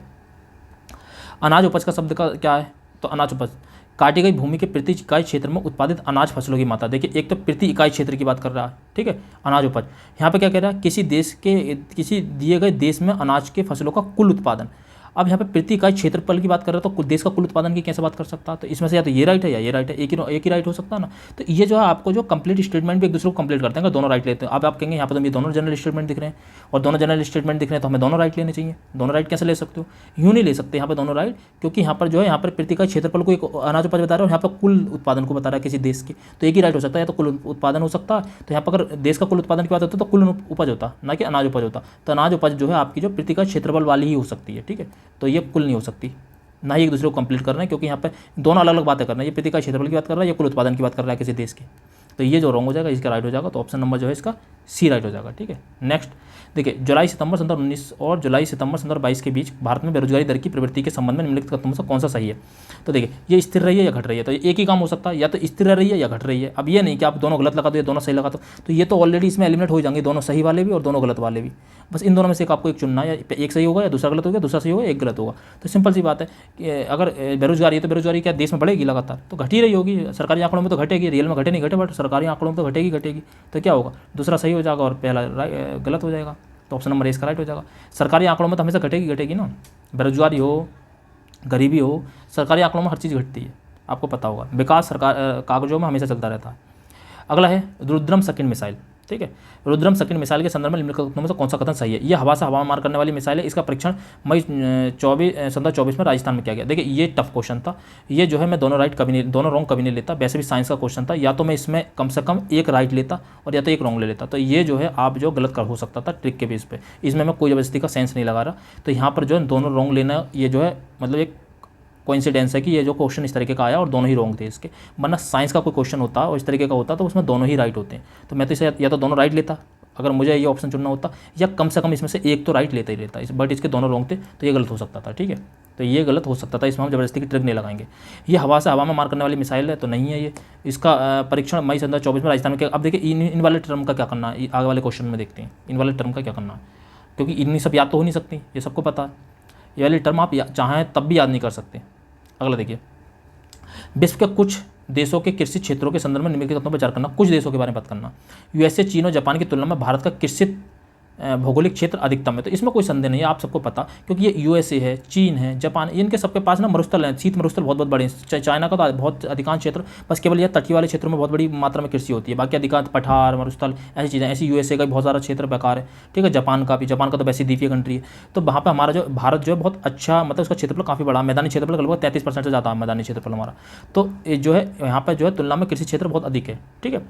अनाज उपज का शब्द का क्या है, तो अनाज उपज काटी गई भूमि के प्रति इकाई क्षेत्र में उत्पादित अनाज फसलों की मात्रा। देखिए एक तो प्रति इकाई क्षेत्र की बात कर रहा है, ठीक है, अनाज उपज। यहाँ पे क्या कह रहा है, किसी दिए गए देश में अनाज के फसलों का कुल उत्पादन। अब यहाँ पे प्रति इकाई क्षेत्रफल की बात कर रहे हो तो देश का कुल उत्पादन की कैसे बात कर सकता है, तो इसमें से या तो ये राइट है या ये राइट है, एक ही राइट हो सकता है ना। तो ये जो है आपको जो कंप्लीट स्टेटमेंट भी एक दूसरे को कंप्लीट करते हैं, दोनों राइट लेते हैं। अब आप कहेंगे यहाँ पर तो ये दोनों जनरल स्टेटमेंट दिख रहे हैं और दोनों जनरल स्टेटमेंट दिख रहे हैं तो हमें दोनों राइट लेने चाहिए। दोनों राइट कैसे ले सकते हो, यूँ नहीं ले सकते यहाँ पर दोनों राइट, क्योंकि यहाँ पर जो है यहाँ पर प्रति इकाई क्षेत्रफल को एक अनाज उपज बता रहा है और यहाँ पर कुल उत्पादन को बता रहा है किसी देश के, तो एक ही राइट हो सकता है, या तो कुल उत्पादन हो सकता है। तो यहाँ पर अगर देश का कुल उत्पादन की बात होती है तो कुल उपज होता, ना कि अनाज उपज होता। तो अनाज उपज जो है आपकी जो प्रति इकाई क्षेत्रफल वाली ही हो सकती है, ठीक है। तो ये कुल नहीं हो सकती, ना ही एक दूसरे को कंप्लीट करना है, क्योंकि यहाँ पे दोनों अलग अलग बातें करना है। ये प्रति इकाई क्षेत्रफल की बात कर रहा है, ये कुल उत्पादन की बात कर रहा है किसी देश के। तो ये जो रॉन्ग हो जाएगा इसका राइट हो जाएगा। तो ऑप्शन नंबर जो है इसका सी राइट हो जाएगा, ठीक है। नेक्स्ट देखिए, जुलाई सितंबर 2019 और जुलाई सितंबर 2022 के बीच भारत में बेरोजगारी दर की प्रवृत्ति के संबंध में निम्नलिखित कथनों में से कौन सा सही है। तो देखिए ये स्थिर रही है या घट रही है, तो एक ही काम हो सकता है, या तो स्थिर रही है या घट रही है। अब ये नहीं कि आप दोनों गलत लगा दो या दोनों सही लगा दो, तो ये तो ऑलरेडी इसमें एलिमिनेट हो जाएंगे, दोनों सही वाले भी और दोनों गलत वाले भी। बस इन दोनों में से एक आपको एक चुनना है, या एक सही होगा या दूसरा गलत होगा, दूसरा सही होगा एक गलत होगा। तो सिंपल सी बात है कि अगर बेरोजगारी है तो बेरोजगारी क्या देश में बढ़ेगी लगातार, तो घट ही रही होगी। सरकारी आंकड़ों में तो घटेगी, रियल में घटे नहीं घटे, बट सरकारी आंकड़ों में तो घटेगी। तो क्या होगा, दूसरा सही हो जाएगा और पहला गलत हो जाएगा। तो ऑप्शन नंबर ए इसका राइट हो जाएगा। सरकारी आंकड़ों में तो हमेशा घटेगी ना, बेरोजगारी हो, गरीबी हो, सरकारी आंकड़ों में हर चीज़ घटती है, आपको पता होगा। विकास सरकार कागजों में हमेशा चलता रहता है। अगला है रुद्रम सेकंड मिसाइल, ठीक है। रुद्रम सेकंड मिसाइल के संदर्भ में निम्नलिखित कथनों में से कौन सा कथन सही है। यह हवा से हवा में मार करने वाली मिसाइल है। इसका परीक्षण मई 2024 में राजस्थान में किया गया। देखिए ये टफ क्वेश्चन था, ये जो है मैं दोनों रॉन्ग कभी नहीं लेता। वैसे भी साइंस का क्वेश्चन था, या तो मैं इसमें कम से कम एक राइट लेता और या तो एक रॉन्ग ले लेता। तो ये जो है आप जो गलत कर हो सकता था ट्रिक के बेस पे, इसमें मैं कोई जबरदस्ती का सेंस नहीं लगा रहा। तो यहाँ पर जो है दोनों रॉन्ग लेना, ये जो है मतलब एक कोइंसिडेंस है कि ये जो क्वेश्चन इस तरीके का आया और दोनों ही रॉन्ग थे इसके। वरना साइंस का कोई क्वेश्चन होता और इस तरीके का होता तो उसमें दोनों ही राइट होते हैं। तो मैं तो इसे या तो दोनों राइट लेता अगर मुझे ये ऑप्शन चुनना होता, या कम से कम इसमें से एक तो राइट लेता ही लेता। बट इसके दोनों रॉन्ग थे तो ये गलत हो सकता था, ठीक है। तो ये गलत हो सकता था, इसमें हम जबरदस्ती की ट्रिक नहीं लगाएंगे। ये हवा से हवा में मार करने वाली मिसाइल है तो नहीं है ये। इसका परीक्षण मई 2024 में राजस्थान में किया। अब देखिए इन वाले टर्म का क्या करना है, आगे वाले क्वेश्चन में देखते हैं इन वाले टर्म का क्या करना है, क्योंकि इतनी सब याद तो हो नहीं सकती, ये सबको पता है। ये वाली टर्म आप चाहें तब भी याद नहीं कर सकते। अगला देखिए, विश्व के कुछ देशों के कृषि क्षेत्रों के संदर्भ में निम्नलिखित तथ्यों पर विचार करना। कुछ देशों के बारे में बात करना। यूएसए, चीन और जापान की तुलना में भारत का कृषि भौगोलिक क्षेत्र अधिकतम है। तो इसमें कोई संदेह नहीं है, आप सबको पता, क्योंकि ये यूएसए है, चीन है, जापान, इनके सबके पास ना मरुस्थल हैं, शीत मरुस्थल बहुत बहुत बड़े हैं। चाइना का तो बहुत अधिकांश क्षेत्र, बस केवल यह तटीय वाले क्षेत्रों में बहुत बड़ी मात्रा में कृषि होती है। बाकी अधिकांश पठार, मरुस्थल, ऐसी चीज़ें। ऐसी यूएसए का भी बहुत सारा क्षेत्र बेकार है, ठीक है। जापान का तो वैसे द्वीपीय कंट्री है। तो वहाँ पर हमारा जो भारत जो है बहुत अच्छा, मतलब उसका क्षेत्रफल काफ़ी बड़ा, मैदानी क्षेत्रफल लगभग 33% से ज़्यादा है मैदानी क्षेत्रफल हमारा। तो जो है यहाँ पर जो है तुलना में कृषि क्षेत्र बहुत अधिक है, ठीक है।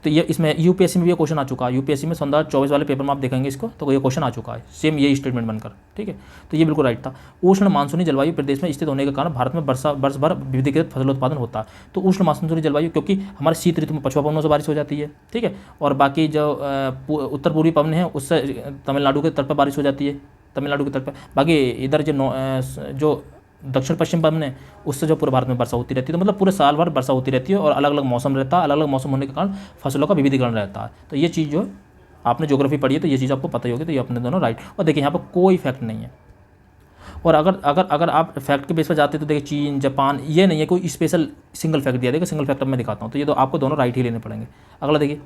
तो ये इसमें यूपीएससी में भी ये क्वेश्चन आ चुका है। यूपीएससी में 2024 वाले पेपर में आप देखेंगे इसको, तो ये क्वेश्चन आ चुका है सेम यही स्टेटमेंट बनकर, ठीक है। तो ये बिल्कुल राइट था। उष्ण मानसूनी जलवायु प्रदेश में स्थित होने के कारण भारत में वर्ष भर विविधीकृत फसल उत्पादन होता है। तो उष्ण मानसूनी जलवायु, क्योंकि हमारे शीत ऋतु में पछुआ पवनों से बारिश हो जाती है, ठीक है। और बाकी जो उत्तर पूर्वी पवन है उससे तमिलनाडु के तट पर बारिश हो जाती है, तमिलनाडु के तट पर। बाकी इधर जो दक्षिण पश्चिम पवन है उससे जो पूरे भारत में वर्षा होती रहती है। तो मतलब पूरे साल भर वर्षा होती रहती है और अलग अलग मौसम रहता है। अलग अलग मौसम होने के कारण फसलों का विविधीकरण रहता है। तो ये चीज़ जो आपने ज्योग्राफी पढ़ी है तो ये चीज़ आपको पता ही होगी। तो ये अपने दोनों राइट। और देखिए यहाँ पर कोई फैक्ट नहीं है। और अगर आप फैक्ट के बेस पर जाते तो देखिए चीन, जापान, ये नहीं है कोई स्पेशल सिंगल फैक्ट दिया। देखिए सिंगल फैक्ट मैं दिखाता हूँ, तो ये तो आपको दोनों राइट ही लेने पड़ेंगे। अगला देखिए,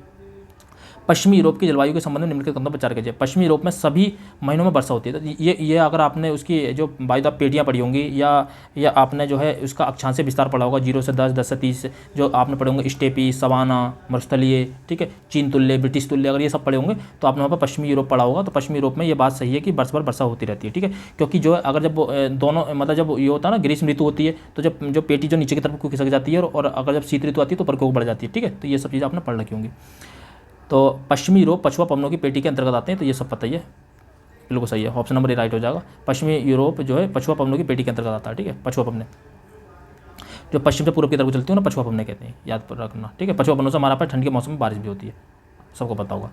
पश्चिमी यूरोप की जलवायु के संबंध में निम्नलिखित कथनों पर विचार कीजिए। पश्चिमी यूरोप में सभी महीनों में वर्षा होती है। तो ये अगर आपने उसकी जो बाई द पेटियाँ पढ़ी होंगी या आपने जो है उसका अक्षांशीय विस्तार पढ़ा होगा 0 से 10, 10 से 30, जो आपने पढ़े होंगे स्टेपी, सवाना, मरुस्थलीय, ठीक है, चीन तुल्य, ब्रिटिश तुल्य, अगर ये सब पढ़े होंगे तो आपने वहाँ पर पश्चिमी यूरोप पढ़ा होगा। तो पश्चिमी यूरोप में ये बात सही है कि वर्ष भर वर्षा होती रहती है, ठीक है। क्योंकि जो है अगर जब दोनों मतलब जब ये होता है ना ग्रीष्म ऋतु होती है तो जो पेटी जो नीचे की तरफ को खिसक जाती है और अगर जब शीत ऋतु आती है तो ऊपर को बढ़ जाती है, ठीक है। तो ये सब चीज़ें आपने पढ़ रखी होंगी। तो पश्चिमी यूरोप पछुआ पवनों की पेटी के अंतर्गत आते हैं। तो ये सब पता ही है, बिल्कुल सही है। ऑप्शन नंबर ए राइट हो जाएगा। पश्चिमी यूरोप जो है पछुआ पवनों की पेटी के अंतर्गत आता है, ठीक है। पछुआ पवने जो पश्चिम से पूर्व की तरफ चलती है ना, पछुआ पवने कहते हैं, याद रखना, ठीक है। पछुआ पवनों से हमारा पर ठंड के मौसम में बारिश भी होती है। सबको पता होगा।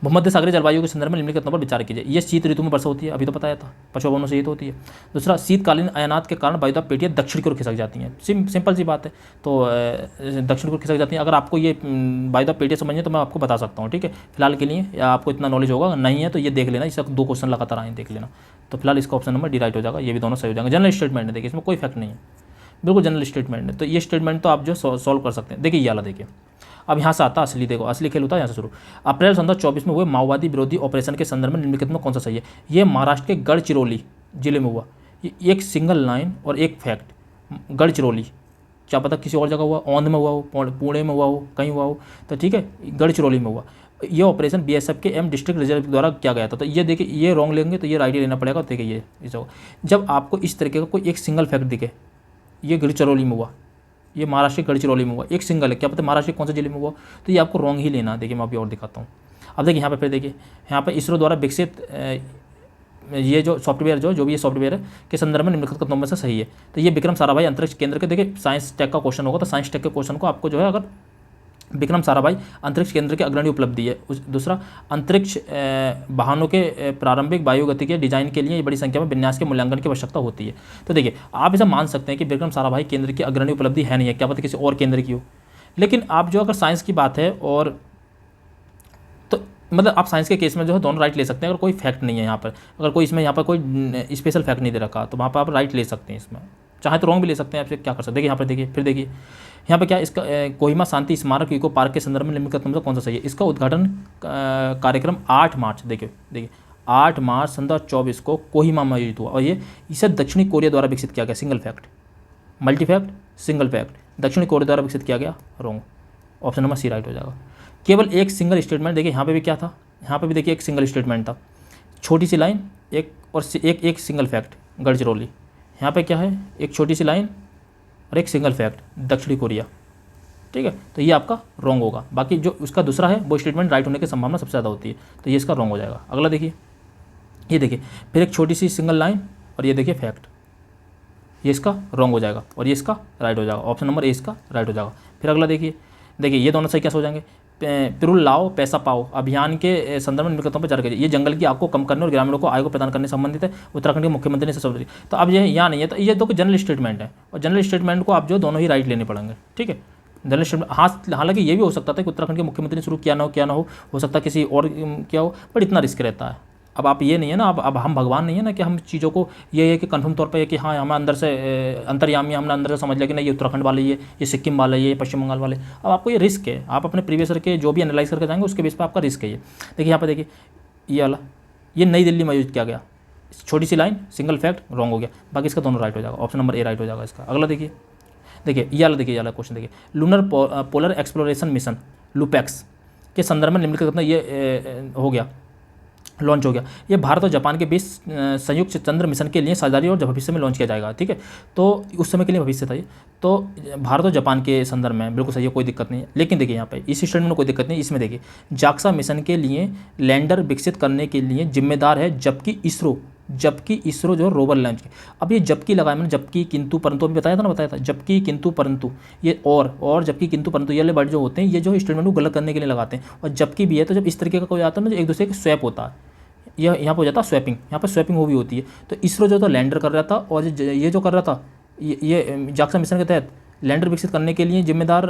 भूमध्य सागरीय जलवायु के संदर्भ में निम्नलिखित कथनों पर विचार कीजिए। ये शीत ऋतु में वर्षा होती है, अभी तो बताया था, पशुओं से शीत होती है। दूसरा, शीतकालीन अयनात के कारण वायुदाब पेटियाँ दक्षिण की ओर खिसक जाती हैं। सिंपल सी बात है, तो दक्षिण की ओर खिसक जाती हैं। अगर आपको ये वायुदाब पेटियाँ समझनी है तो मैं आपको बता सकता हूँ, ठीक है, फिलहाल के लिए, या आपको इतना नॉलेज होगा, नहीं है तो ये देख लेना, इसका 2 क्वेश्चन लगातार आए देख लेना। तो फिलहाल इसका ऑप्शन नंबर डी राइट हो जाएगा, ये भी दोनों सही हो जाएंगे। जनरल स्टेटमेंट है, देखिए इसमें कोई फैक्ट नहीं है, बिल्कुल जनरल स्टेटमेंट है। तो ये स्टेटमेंट तो आप जो सॉल्व कर सकते हैं। देखिए ये वाला देखिए, अब यहाँ से आता असली, देखो असली खेल होता है यहाँ से शुरू। अप्रैल 2024 में हुए माओवादी विरोधी ऑपरेशन के संदर्भ में निम्नलिखित में कौन सा सही है? ये महाराष्ट्र के गढ़चिरौली जिले में हुआ। ये एक सिंगल लाइन और एक फैक्ट, गढ़चिरौली, क्या पता किसी और जगह हुआ, औंध में हुआ हो, पुणे में हुआ हो, कहीं हुआ हो, तो ठीक है, गढ़चिरौली में हुआ। ये ऑपरेशन बीएसएफ के एम डिस्ट्रिक्ट रिजर्व द्वारा किया गया था। तो ये देखिए, ये रॉन्ग लेंगे तो ये राइट ही लेना पड़ेगा। देखिए ये इस जब आपको इस तरीके का कोई एक सिंगल फैक्ट दिखे, ये गढ़चिरौली में हुआ, ये महाराष्ट्र के गढ़चिरौली में हुआ, एक सिंगल है, क्या पता महाराष्ट्र के कौन से जिले में हुआ, तो ये आपको रॉन्ग ही लेना है। देखिए मैं अभी और दिखाता हूँ। अब देखिए यहाँ पे फिर देखिए, यहाँ पे इसरो द्वारा विकसित ये जो सॉफ्टवेयर जो भी ये सॉफ्टवेयर है के संदर्भ में निम्नलिखित कथनों में से सही है। तो ये विक्रम साराभाई अंतरिक्ष केंद्र के, देखिए साइंस टेक का क्वेश्चन होगा, तो साइंस टेक के क्वेश्चन को आपको जो है, अगर विक्रम साराभाई अंतरिक्ष केंद्र के अग्रणी उपलब्धि है। दूसरा, अंतरिक्ष वाहनों के प्रारंभिक वायुगति के डिजाइन के लिए बड़ी संख्या में विन्यास के मूल्यांकन की आवश्यकता होती है। तो देखिए आप इसे मान सकते हैं कि विक्रम साराभाई केंद्र की अग्रणी उपलब्धि है नहीं है, क्या पता किसी और केंद्र की हो। लेकिन आप जो अगर साइंस की बात है, और तो मतलब आप साइंस के केस में जो है दोनों राइट ले सकते हैं, अगर कोई फैक्ट नहीं है यहाँ पर, अगर कोई इसमें यहाँ पर कोई स्पेशल फैक्ट नहीं दे रखा, तो वहाँ पर आप राइट ले सकते हैं। इसमें चाहे तो रॉन्ग भी ले सकते हैं, आपसे क्या कर सकते हैं। देखिए यहाँ पर देखिए, फिर देखिए यहाँ पे क्या, इसका कोहिमा शांति स्मारक इको पार्क के संदर्भ में निम्नलिखित कथनों में कौन सा सही है? इसका उद्घाटन कार्यक्रम 8 मार्च, देखिए 8 मार्च 2024 को कोहिमा में आयोजित हुआ, और ये इसे दक्षिणी कोरिया द्वारा विकसित किया गया। Single fact, multi fact, single fact, दक्षिणी कोरिया द्वारा विकसित किया गया, wrong, option number C right हो जाएगा। केवल एक सिंगल स्टेटमेंट, देखिए यहाँ पे भी क्या था, यहाँ पे भी देखिए एक सिंगल स्टेटमेंट था, छोटी सी लाइन, एक और एक सिंगल फैक्ट, गढ़चिरौली। यहाँ पे क्या है, एक छोटी सी लाइन और एक सिंगल फैक्ट, दक्षिणी कोरिया, ठीक है। तो ये आपका रॉन्ग होगा। बाकी जो उसका दूसरा है वो स्टेटमेंट राइट होने की संभावना सबसे ज़्यादा होती है, तो ये इसका रॉन्ग हो जाएगा। अगला देखिए, ये देखिए फिर एक छोटी सी सिंगल लाइन और ये देखिए फैक्ट, ये इसका रॉन्ग हो जाएगा और ये इसका राइट हो जाएगा। ऑप्शन नंबर ए इसका राइट हो जाएगा। फिर अगला देखिए ये दोनों सही कैसे हो जाएंगे? पिरुल लाओ पैसा पाओ अभियान के संदर्भ में निम्नलिखितों पर चर्चा कीजिए। ये जंगल की आग को कम करने और ग्रामीणों को आय को प्रदान करने से संबंधित है, उत्तराखंड के मुख्यमंत्री ने इसे शब्द दिया। तो अब ये यहाँ नहीं है, तो ये दो जनरल स्टेटमेंट है, और जनरल स्टेटमेंट को आप जो दोनों ही राइट लेने पड़ेंगे, ठीक है। जनरल स्टेटमेंट, हाँ हालांकि ये भी हो सकता था कि उत्तराखंड के मुख्यमंत्री ने शुरू किया ना हो सकता है किसी और क्या हो, बट इतना रिस्क रहता है। अब आप ये नहीं है ना, अब हम भगवान नहीं है ना कि हम चीज़ों को ये है कि कन्फर्म तौर पे कि हाँ हमें अंदर से अंतर्यामी, हमने अंदर से समझ लिया कि नहीं ये उत्तराखंड वाले, ये सिक्किम वाले, ये पश्चिम बंगाल वाले। अब आपको ये रिस्क है, आप अपने प्रीवियस ईयर के जो भी एनालाइज करके जाएंगे उसके बेस पर आपका रिस्क है ये। देखिए यहाँ पे देखिए ये वाला, ये नई दिल्ली में आयोजित किया गया, छोटी सी लाइन, सिंगल फैक्ट, रॉन्ग हो गया। बाकी इसका दोनों राइट हो जाएगा, ऑप्शन नंबर ए राइट हो जाएगा इसका। अगला देखिए ये वाला क्वेश्चन देखिए, लूनर पोलर एक्सप्लोरेशन मिशन लूपैक्स के संदर्भ में निम्नलिखित कितना ये हो गया, लॉन्च हो गया। ये भारत और जापान के बीच संयुक्त चंद्र मिशन के लिए साझेदारी और भविष्य में लॉन्च किया जाएगा, ठीक है। तो उस समय के लिए भविष्य था ये, तो भारत और जापान के संदर्भ में बिल्कुल सही है, कोई दिक्कत नहीं है। लेकिन देखिए यहाँ पे इस स्टेटमेंट में कोई दिक्कत नहीं, इसमें देखिए जाक्सा मिशन के लिए लैंडर विकसित करने के लिए जिम्मेदार है, जबकि इसरो जो रोवर लॉन्च के। अब ये जबकि लगाया मैंने, जबकि किंतु परंतु, अभी बताया था, जबकि किंतु परंतु, ये और जबकि किंतु परंतु ये वाले वर्ड जो होते हैं ये जो स्टेटमेंट को गलत करने के लिए लगाते हैं। और जबकि भी है तो जब इस तरीके का कोई आता है ना, जो एक दूसरे के स्वैप होता है, यह यहाँ पर हो जाता है स्वैपिंग, यहाँ पर स्वैपिंग हो भी होती है। तो इसरो जो था लैंडर कर रहा था, और ये जो कर रहा था ये जाक्सा मिशन के तहत लैंडर विकसित करने के लिए जिम्मेदार,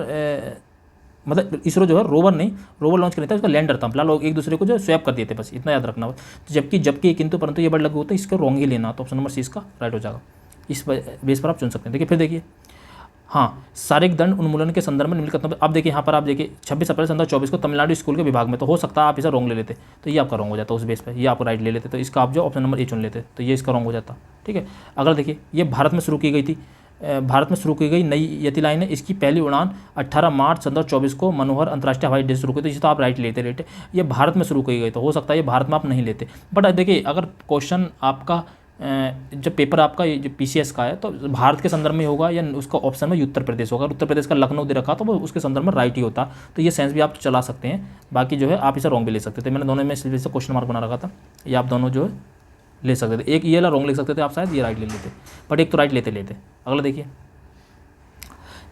मतलब इसरो जो है रोवर लॉन्च करता है, उसका लैंडर था, फिलहाल लोग एक दूसरे को जो स्वैप कर दिए थे, बस इतना याद रखना। तो जबकि किंतु परंतु ये वर्ड लगे होता है, इसका रॉन्ग ही लेना, तो ऑप्शन नंबर सी इसका राइट हो जाएगा। इस बेस पर आप चुन सकते हैं। देखिए फिर देखिए, हाँ शारीरिक दंड उन्मूलन के संदर्भ में निम्नलिखित, अब देखिए यहाँ पर आप देखिए 26 अप्रैल 2024 को तमिलनाडु स्कूल के विभाग में, तो हो सकता है आप इसे रॉन्ग ले लेते, तो ये आपका रॉन्ग हो जाता उस बेस पे, ये आप राइट ले लेते, तो इसका आप जो ऑप्शन नंबर ए चुन लेते, तो ये इसका रॉन्ग हो जाता, ठीक है। अगर देखिए ये भारत में शुरू की गई थी, भारत में शुरू की गई नई यति लाइन है, इसकी पहली उड़ान 18 मार्च 2024 को मनोहर अंतर्राष्ट्रीय हवाई अड्डे से शुरू हुई, तो इसे तो आप राइट लेते। ये भारत में शुरू की गई, तो हो सकता है ये भारत में आप नहीं लेते। बट देखिए अगर क्वेश्चन आपका जब पेपर आपका जो पीसीएस का है तो भारत के संदर्भ में होगा, या उसका ऑप्शन में उत्तर प्रदेश होगा। उत्तर प्रदेश का लखनऊ दे रखा तो वो उसके संदर्भ में राइट ही होता, तो ये सेंस भी आप चला सकते हैं। बाकी जो है आप इसे रॉन्ग भी ले सकते थे, मैंने दोनों में इसलिए से क्वेश्चन मार्क बना रखा था, ये आप दोनों जो है ले सकते थे। एक ये वाला रॉन्ग ले सकते थे आप, शायद ये राइट ले लेते, बट एक तो राइट लेते। अगला देखिए,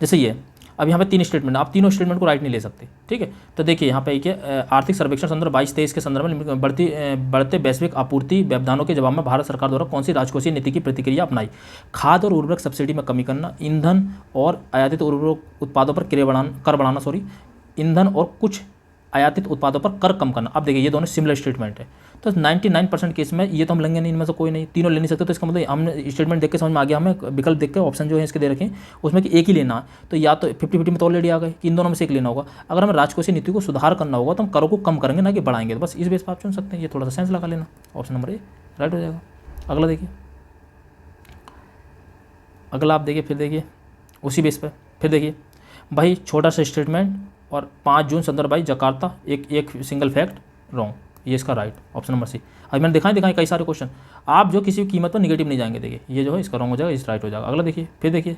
जैसे ये अब यहाँ पे 3 स्टेटमेंट, आप तीनों स्टेटमेंट को राइट नहीं ले सकते, ठीक है। तो देखिए यहाँ पे क्या आर्थिक सर्वेक्षण संदर्भ 22-23 के संदर्भ में बढ़ते वैश्विक आपूर्ति व्यवधानों के जवाब में भारत सरकार द्वारा कौन सी राजकोषीय नीति की प्रतिक्रिया अपनाई? खाद और उर्वरक सब्सिडी में कमी करना, ईंधन और आयातित उर्वरक उत्पादों पर कर बढ़ाना, ईंधन और कुछ आयातित उत्पादों पर कर कम करना। अब देखिए ये दोनों सिमिलर स्टेटमेंट है, तो 99% केस में ये तो हम लेंगे नहीं, इनमें से कोई नहीं, तीनों ले नहीं सकते। तो इसका मतलब हमने स्टेटमेंट देख के समझ में आ गया, हमें विकल्प देख के ऑप्शन जो है इसके दे रखे उसमें कि एक ही लेना है, तो या तो 50-50 में तो ऑलरेडी आ गए कि इन दोनों में से एक लेना होगा। अगर हमें राजकोषीय नीति को सुधार करना होगा तो हम करों को कम करेंगे ना कि बढ़ाएंगे, तो बस इस बेस पर आप चुन सकते हैं, ये थोड़ा सा सेंस लगा लेना, ऑप्शन नंबर ए राइट हो जाएगा। अगला देखिए, अगला आप देखिए, फिर देखिए उसी बेस पर, फिर देखिए भाई छोटा सा स्टेटमेंट और 5 जून संदर्भ भाई जकार्ता, एक सिंगल फैक्ट रॉन्ग, ये इसका राइट, ऑप्शन नंबर सी। अभी मैंने दिखाए कई सारे क्वेश्चन, आप जो किसी भी कीमत पर निगेटिव नहीं जाएंगे, देखिए ये जो है इसका रॉन्ग हो जाएगा, इस राइट हो जाएगा। अगला देखिए, फिर देखिए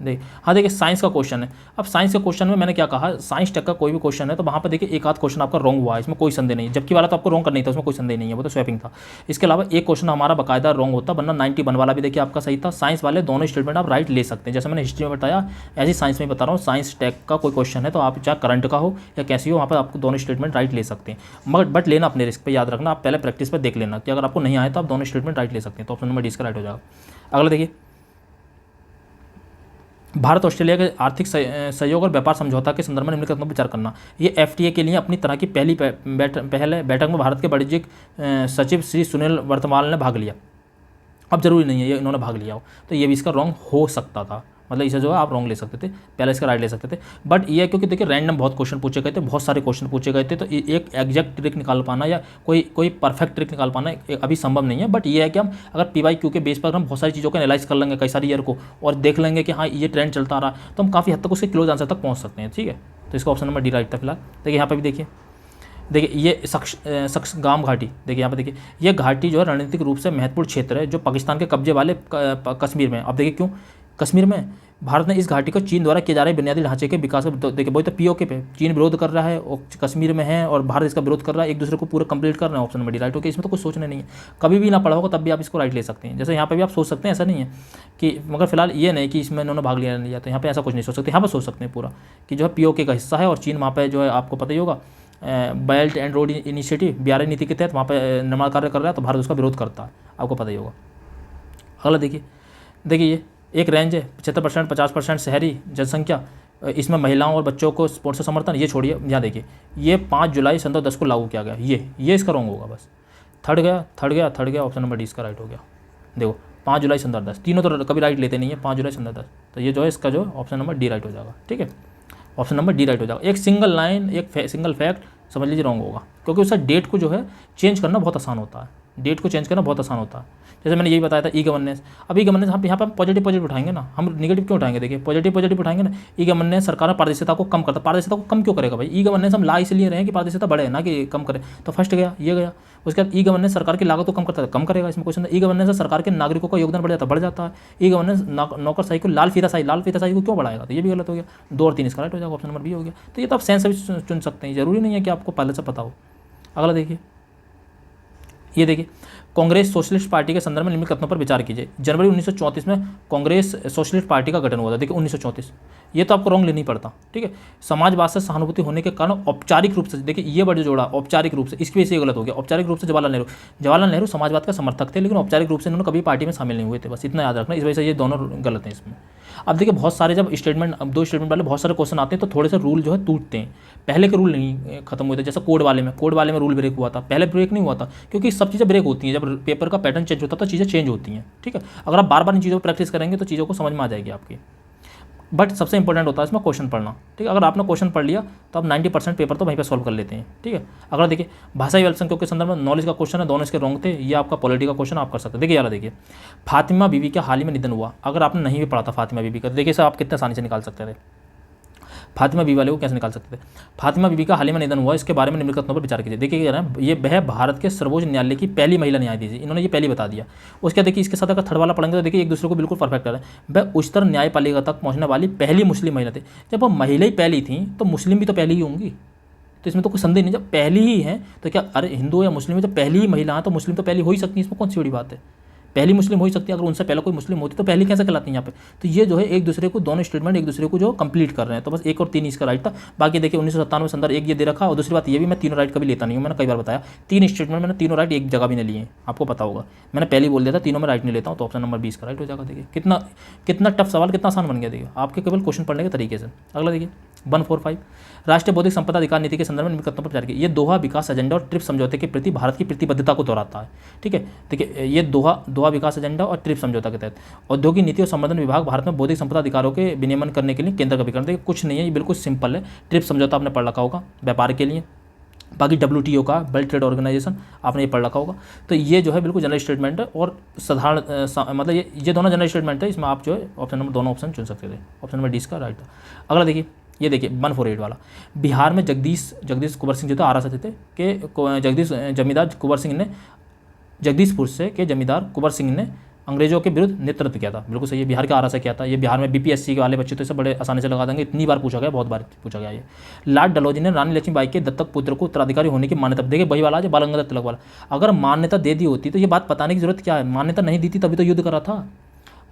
हाँ देखिए साइंस का क्वेश्चन है। अब साइंस के क्वेश्चन में मैंने क्या कहा, साइंस टेक का कोई भी क्वेश्चन है तो वहाँ पर देखिए एक आध क्वेश्चन आपका रॉन्ग हुआ है, इसमें कोई संदेह नहीं है, जबकि वाला तो आपको रॉन्ग करना ही था, उसमें कोई संदेह नहीं है, वो तो स्वैपिंग था। इसके अलावा एक क्वेश्चन हमारा बाकायदा रॉन्ग होता, वरना 91 वाला भी देखिए आपका सही था। साइंस वाले दोनों स्टेटमेंट आप राइट ले सकते हैं, जैसे मैंने हिस्ट्री में बताया ऐसी साइंस में बता रहा हूँ। साइंस टेक का कोई क्वेश्चन है तो आप चाहे करंट का हो या कैसी हो, वहाँ पर आपको दोनों स्टेटमेंट राइट ले सकते हैं, बट लेना अपने रिस्क पर, याद रखना, आप पहले प्रैक्टिस पर देख लेना कि अगर आपको नहीं आए तो आप दोनों स्टेटमेंट राइट ले सकते हैं, तो ऑप्शन नंबर डी इसका राइट हो जाएगा। अगला देखिए, भारत ऑस्ट्रेलिया के आर्थिक सहयोग और व्यापार समझौता के संदर्भ में निम्नलिखित पर विचार करना। ये एफटीए के लिए अपनी तरह की पहले बैठक में भारत के वाणिज्यिक सचिव श्री सुनील वर्तमान ने भाग लिया। अब जरूरी नहीं है ये इन्होंने भाग लिया हो, तो ये भी इसका रॉन्ग हो सकता था, मतलब इसे जो है आप रॉन्ग ले सकते थे, पहले इसका राइट ले सकते थे। बट ये क्योंकि देखिए रैंडम बहुत क्वेश्चन पूछे गए थे, बहुत सारे क्वेश्चन पूछे गए थे, तो एक एग्जैक्ट ट्रिक निकाल पाना या कोई परफेक्ट ट्रिक निकाल पाना अभी संभव नहीं है। बट ये है कि हम अगर PYQ के बेस पर हम बहुत सारी चीज़ों को एनालाइज कर लेंगे, कई सारी ईयर को, और देख लेंगे कि हाँ ये ट्रेंड चलता रहा, तो हम काफ़ी हद तक उसके क्लोज आंसर तक पहुँच सकते हैं, ठीक है। तो इसका ऑप्शन नंबर डी राइट था फिलहाल। देखिए यहाँ पर भी देखिए ये सक्सगाम घाटी, देखिए यहाँ पे देखिए ये घाटी जो है रणनीतिक रूप से महत्वपूर्ण क्षेत्र है जो पाकिस्तान के कब्जे वाले कश्मीर में। अब देखिए क्यों कश्मीर में, भारत ने इस घाटी को चीन द्वारा किए जा रहे बुनियादी ढांचे के विकास को देखिए, वही तो POK पे चीन विरोध कर रहा है और कश्मीर में है और भारत इसका विरोध कर रहा है, एक दूसरे को पूरा कंप्लीट कर रहे हैं। ऑप्शन नंबर डी राइट हो गया, इसमें तो कुछ सोचना नहीं है, कभी भी ना पढ़ा होगा तब भी आप इसको राइट ले सकते हैं। जैसे यहाँ पे भी आप सोच सकते हैं, ऐसा नहीं है कि, मगर फिलहाल ये नहीं कि इसमें इन्होंने भाग लिया, तो यहाँ पे ऐसा कुछ नहीं सोच सकते। यहाँ पर सोच सकते हैं पूरा कि जो है POK का हिस्सा है और चीन वहाँ पे जो है आपको पता ही होगा belt and road initiative BRI नीति के तहत वहाँ पे निर्माण कार्य कर रहा है, तो भारत उसका विरोध करता है, आपको पता ही होगा। अगला देखिए ये एक रेंज है 75%, 50% शहरी जनसंख्या, इसमें महिलाओं और बच्चों को स्पोर्ट्स से समर्थन, ये छोड़िए, यहाँ देखिए ये 5 जुलाई 2010 को लागू किया गया, ये इसका रॉन्ग होगा, बस थर्ड गया, ऑप्शन नंबर डी इसका राइट हो गया। देखो 5 जुलाई 2010, तीनों तो कभी राइट लेते नहीं है, 5 जुलाई 2010, तो ये जो है इसका जो ऑप्शन नंबर डी राइट हो जाएगा, ठीक है, ऑप्शन नंबर डी राइट हो जाएगा। एक सिंगल लाइन, एक सिंगल फैक्ट समझ लीजिए रॉन्ग होगा, क्योंकि उसका डेट को जो है चेंज करना बहुत आसान होता है, डेट को चेंज करना बहुत आसान होता है। जैसे मैंने यही बताया था ई गवर्नेंस, अब ई गवर्नेंस हम यहाँ पर पॉजिटिव उठाएंगे ना, हम निगेटिव क्यों उठाएंगे, देखिए पॉजिटिव उठाएंगे ना। ई गवर्नेंस सरकार पारदर्शिता को कम करता, पारदर्शिता को कम क्यों करेगा भाई, ई गवर्नेंस हम ला इसलिए रहे हैं कि पारदर्शिता बढ़े ना कि कम करे, तो फर्स्ट गया, ये गया। उसके बाद ई गवर्नेंस सरकार की लागत को कम करता है, कम करेगा, इसमें क्वेश्चन। ई गवर्नेंस सरकार के नागरिकों का योगदान बढ़ जाता है। ई गवर्नेंस नौकरशाही को लाल फीताशाही को क्यों बढ़ाएगा, तो ये भी गलत हो गया। 2 और 3 इसका राइट हो जाएगा, ऑप्शन नंबर बी हो गया। तो ये तो आप सेंस भी चुन सकते हैं, जरूरी नहीं है कि आपको पहले से पता हो। अगला देखिए, ये देखिए कांग्रेस सोशलिस्ट पार्टी के संदर्भ में निम्नलिखित कथनों पर विचार कीजिए। जनवरी 1934 में कांग्रेस सोशलिस्ट पार्टी का गठन हुआ था, देखिए 1934, ये तो आपको रॉन्ग लेनी पड़ता, ठीक है। समाजवाद से सहानुभूति होने के कारण औपचारिक रूप से, देखिए ये वर्ड जोड़ा औपचारिक रूप से, इसकी वजह से ये गलत हो गया। औपचारिक रूप से जवाहरलाल नेहरू समाजवाद का समर्थक थे, लेकिन औपचारिक रूप से इन्होंने कभी पार्टी में शामिल नहीं हुए थे, बस इतना याद रखना, इस वजह से ये दोनों गलत हैं इसमें। अब देखिए बहुत सारे जब स्टेटमेंट, अब 2 स्टेटमेंट वाले बहुत सारे क्वेश्चन आते हैं तो थोड़े से रूल जो है टूटते हैं, पहले के रूल नहीं खत्म हुए थे। जैसे कोड वाले में रूल ब्रेक हुआ था, पहले ब्रेक नहीं हुआ था, क्योंकि सब चीज़ें ब्रेक होती हैं, जब पेपर का पैटर्न चेंज होता है तो चीज़ें चेंज होती हैं, ठीक है। अगर आप बार बार इन चीज़ों पर प्रैक्टिस करेंगे तो चीज़ों को समझ में आ जाएगी आपकी। बट सबसे इंपॉर्टेंट होता है इसमें क्वेश्चन पढ़ना, ठीक है। अगर आपने क्वेश्चन पढ़ लिया तो आप 90% पेपर तो वहीं पे सॉल्व कर लेते हैं, ठीक है। अगर देखिए भाषाई अल्पसंख्यकों के संदर्भ में नॉलेज का क्वेश्चन है, दोनों इसके रॉन्ग थे, ये आपका पॉलिटी का क्वेश्चन आप कर सकते हैं। देखिए यार, देखिए फातिमा बीबी का हाल ही में निधन हुआ, अगर आपने नहीं भी पढ़ा था फातिमा बीबी का, देखिए सर आप कितने आसानी से निकाल सकते थे, फातिमा बीबी वाले को कैसे निकाल सकते थे। फातिमा बीबी का हाल ही में निधन हुआ, इसके बारे में निम्नलिखित कथनों पर विचार कीजिए। देखिए ये वह भारत के सर्वोच्च न्यायालय की पहली महिला न्यायाधीश, इन्होंने ये पहली बता दिया। उसके देखिए इसके साथ अगर थर्ड वाला पढ़ेंगे तो देखिए एक दूसरे को बिल्कुल परफेक्ट कर रहे हैं। वह उच्चतर न्यायपालिका तक पहुंचने वाली पहली मुस्लिम महिला थी। जब वो महिला ही पहली थी तो मुस्लिम भी तो पहली ही होंगी, तो इसमें तो कोई संदेह नहीं। जब पहली ही है तो क्या, अरे हिंदू या मुस्लिम में जब पहली ही महिला है तो मुस्लिम तो पहली हो ही सकती है, इसमें कौन सी बड़ी बात है। पहली मुस्लिम हो ही सकती है, अगर उनसे पहले कोई मुस्लिम होती तो पहली कैसे कहलाती है यहाँ पे। तो ये जो है एक दूसरे को, दोनों स्टेटमेंट एक दूसरे को जो कंप्लीट कर रहे हैं। तो बस 1 और 3 इसका राइट था। बाकी देखिए 1997 संदर्भ एक ये दे रखा, और दूसरी बात ये भी मैं तीनों राइट कभी लेता नहीं हूँ, मैंने कई बार बताया। 3 स्टेटमेंट मैंने तीनों राइट एक जगह भी नहीं लिए, आपको पता होगा, मैंने पहले ही बोल दिया था तीनों में राइट नहीं लेता हूँ। तो ऑप्शन नंबर 20 का राइट हो जाएगा। देखिए कितना टफ सवाल, कितना आसान बन गया देखिए आपके केवल क्वेश्चन पढ़ने के तरीके से। अगला देखिए 145, राष्ट्रीय बौद्धिक संपदा अधिकार नीति के संदर्भ में निम्न कथनों पर विचार किया। ये दोहा विकास एजेंडा और ट्रिप्स समझौते के प्रति भारत की प्रतिबद्धता को दोहराता है। ठीक है, देखिए ये दोहा विकास एजेंडा और ट्रिप्स समझौता के तहत औद्योगिक नीति और संवर्धन विभाग भारत में बौद्धिक संपदा अधिकारों के विनियमन करने के लिए केंद्र का विकल्प। देखिए कुछ नहीं है, ये बिल्कुल सिंपल है। ट्रिप्स समझौता आपने पढ़ रखा होगा व्यापार के लिए, बाकी WTO का वर्ल्ड ट्रेड ऑर्गेनाइजेशन आपने ये पढ़ रखा होगा। तो ये जो है बिल्कुल जनरल स्टेटमेंट है और साधारण मतलब ये दोनों जनरल स्टेटमेंट है। इसमें आप जो है ऑप्शन नंबर दोनों ऑप्शन चुन सकते थे। ऑप्शन नंबर 20 का राइट था। अगला देखिए, ये देखिए 148 वाला, बिहार में जगदीश कुंवर सिंह जो थे आरा से थे कि जमींदार कुंवर सिंह ने जगदीशपुर से के जमींदार कुंवर सिंह ने अंग्रेजों के विरुद्ध नेतृत्व किया था। बिल्कुल सही है, बिहार के आरा से किया था। ये बिहार में BPSC के वाले बच्चे तो इसे बड़े आसानी से लगा देंगे, इतनी बार पूछा गया, बहुत बार पूछा गया। ये लॉर्ड डलहौजी ने रानी लक्ष्मीबाई के दत्तक पुत्र को उत्तराधिकारी होने की मान्यता, देखिए वही वाला है बाल गंगाधर तिलक वाला। अगर मान्यता दे दी होती तो ये बात बताने की जरूरत क्या है। मान्यता नहीं दी थी तभी तो युद्ध करा था,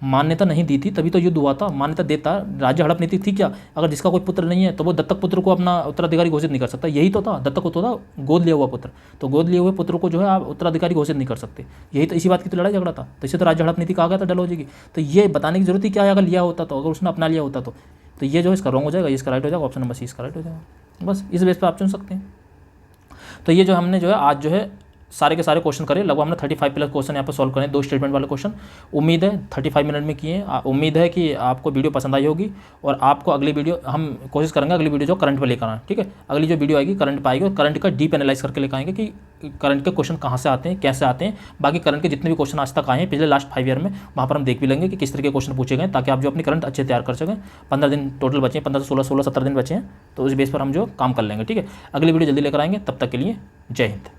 मान्यता नहीं दी थी तभी तो युद्ध हुआ था। मान्यता देता, राज्य हड़प नीति थी क्या। अगर जिसका कोई पुत्र नहीं है तो वो दत्तक पुत्र को अपना उत्तराधिकारी घोषित नहीं कर सकता। यही तो था, दत्तक होता था गोद लिया हुआ पुत्र, तो गोद लिए हुए पुत्र को जो है आप उत्तराधिकारी घोषित नहीं कर सकते। यही तो इसी बात की तो लड़ाई झगड़ा था। तो इसे तो राज्य हड़प नीति कहा गया था डलहौजी की। तो ये बताने की जरूरत ही क्या है, अगर लिया होता तो, अगर उसने अपना लिया होता तो ये जो है इसका रॉन्ग हो जाएगा, इसका राइट हो जाएगा। ऑप्शन नंबर 30 का राइट हो जाएगा। बस इस बेस पर आप चुन सकते हैं। तो ये जो हमने जो है आज जो है सारे के सारे क्वेश्चन करे, लगभग हमने 35+ क्वेश्चन यहाँ पर सॉल्व करें, 2 स्टेटमेंट वाले क्वेश्चन। उम्मीद है 35 मिनट में किए। उम्मीद है कि आपको वीडियो पसंद आई होगी, और आपको अगली वीडियो हम कोशिश करेंगे अगली वीडियो जो करंट पर लेकर आए। ठीक है, अगली जो वीडियो आएगी करंट पर आएगी, और करंट का डीप एनालाइज करके लेकर आएंगे कि करंट के क्वेश्चन कहाँ से आते हैं, कैसे आते हैं। बाकी करंट के जितने भी क्वेश्चन आज तक आए हैं पिछले लास्ट 5 ईयर में, वहाँ पर हम देख भी लेंगे कि किस तरह के क्वेश्चन पूछे गए, ताकि आप जो अपनी करंट अच्छे तैयार कर सकें। 15 दिन टोटल बचे हैं, 15 से 16, 17 दिन बचे हैं, तो उस बेस पर हम जो काम कर लेंगे। ठीक है, अगली वीडियो जल्दी लेकर आएंगे, तब तक के लिए जय हिंद।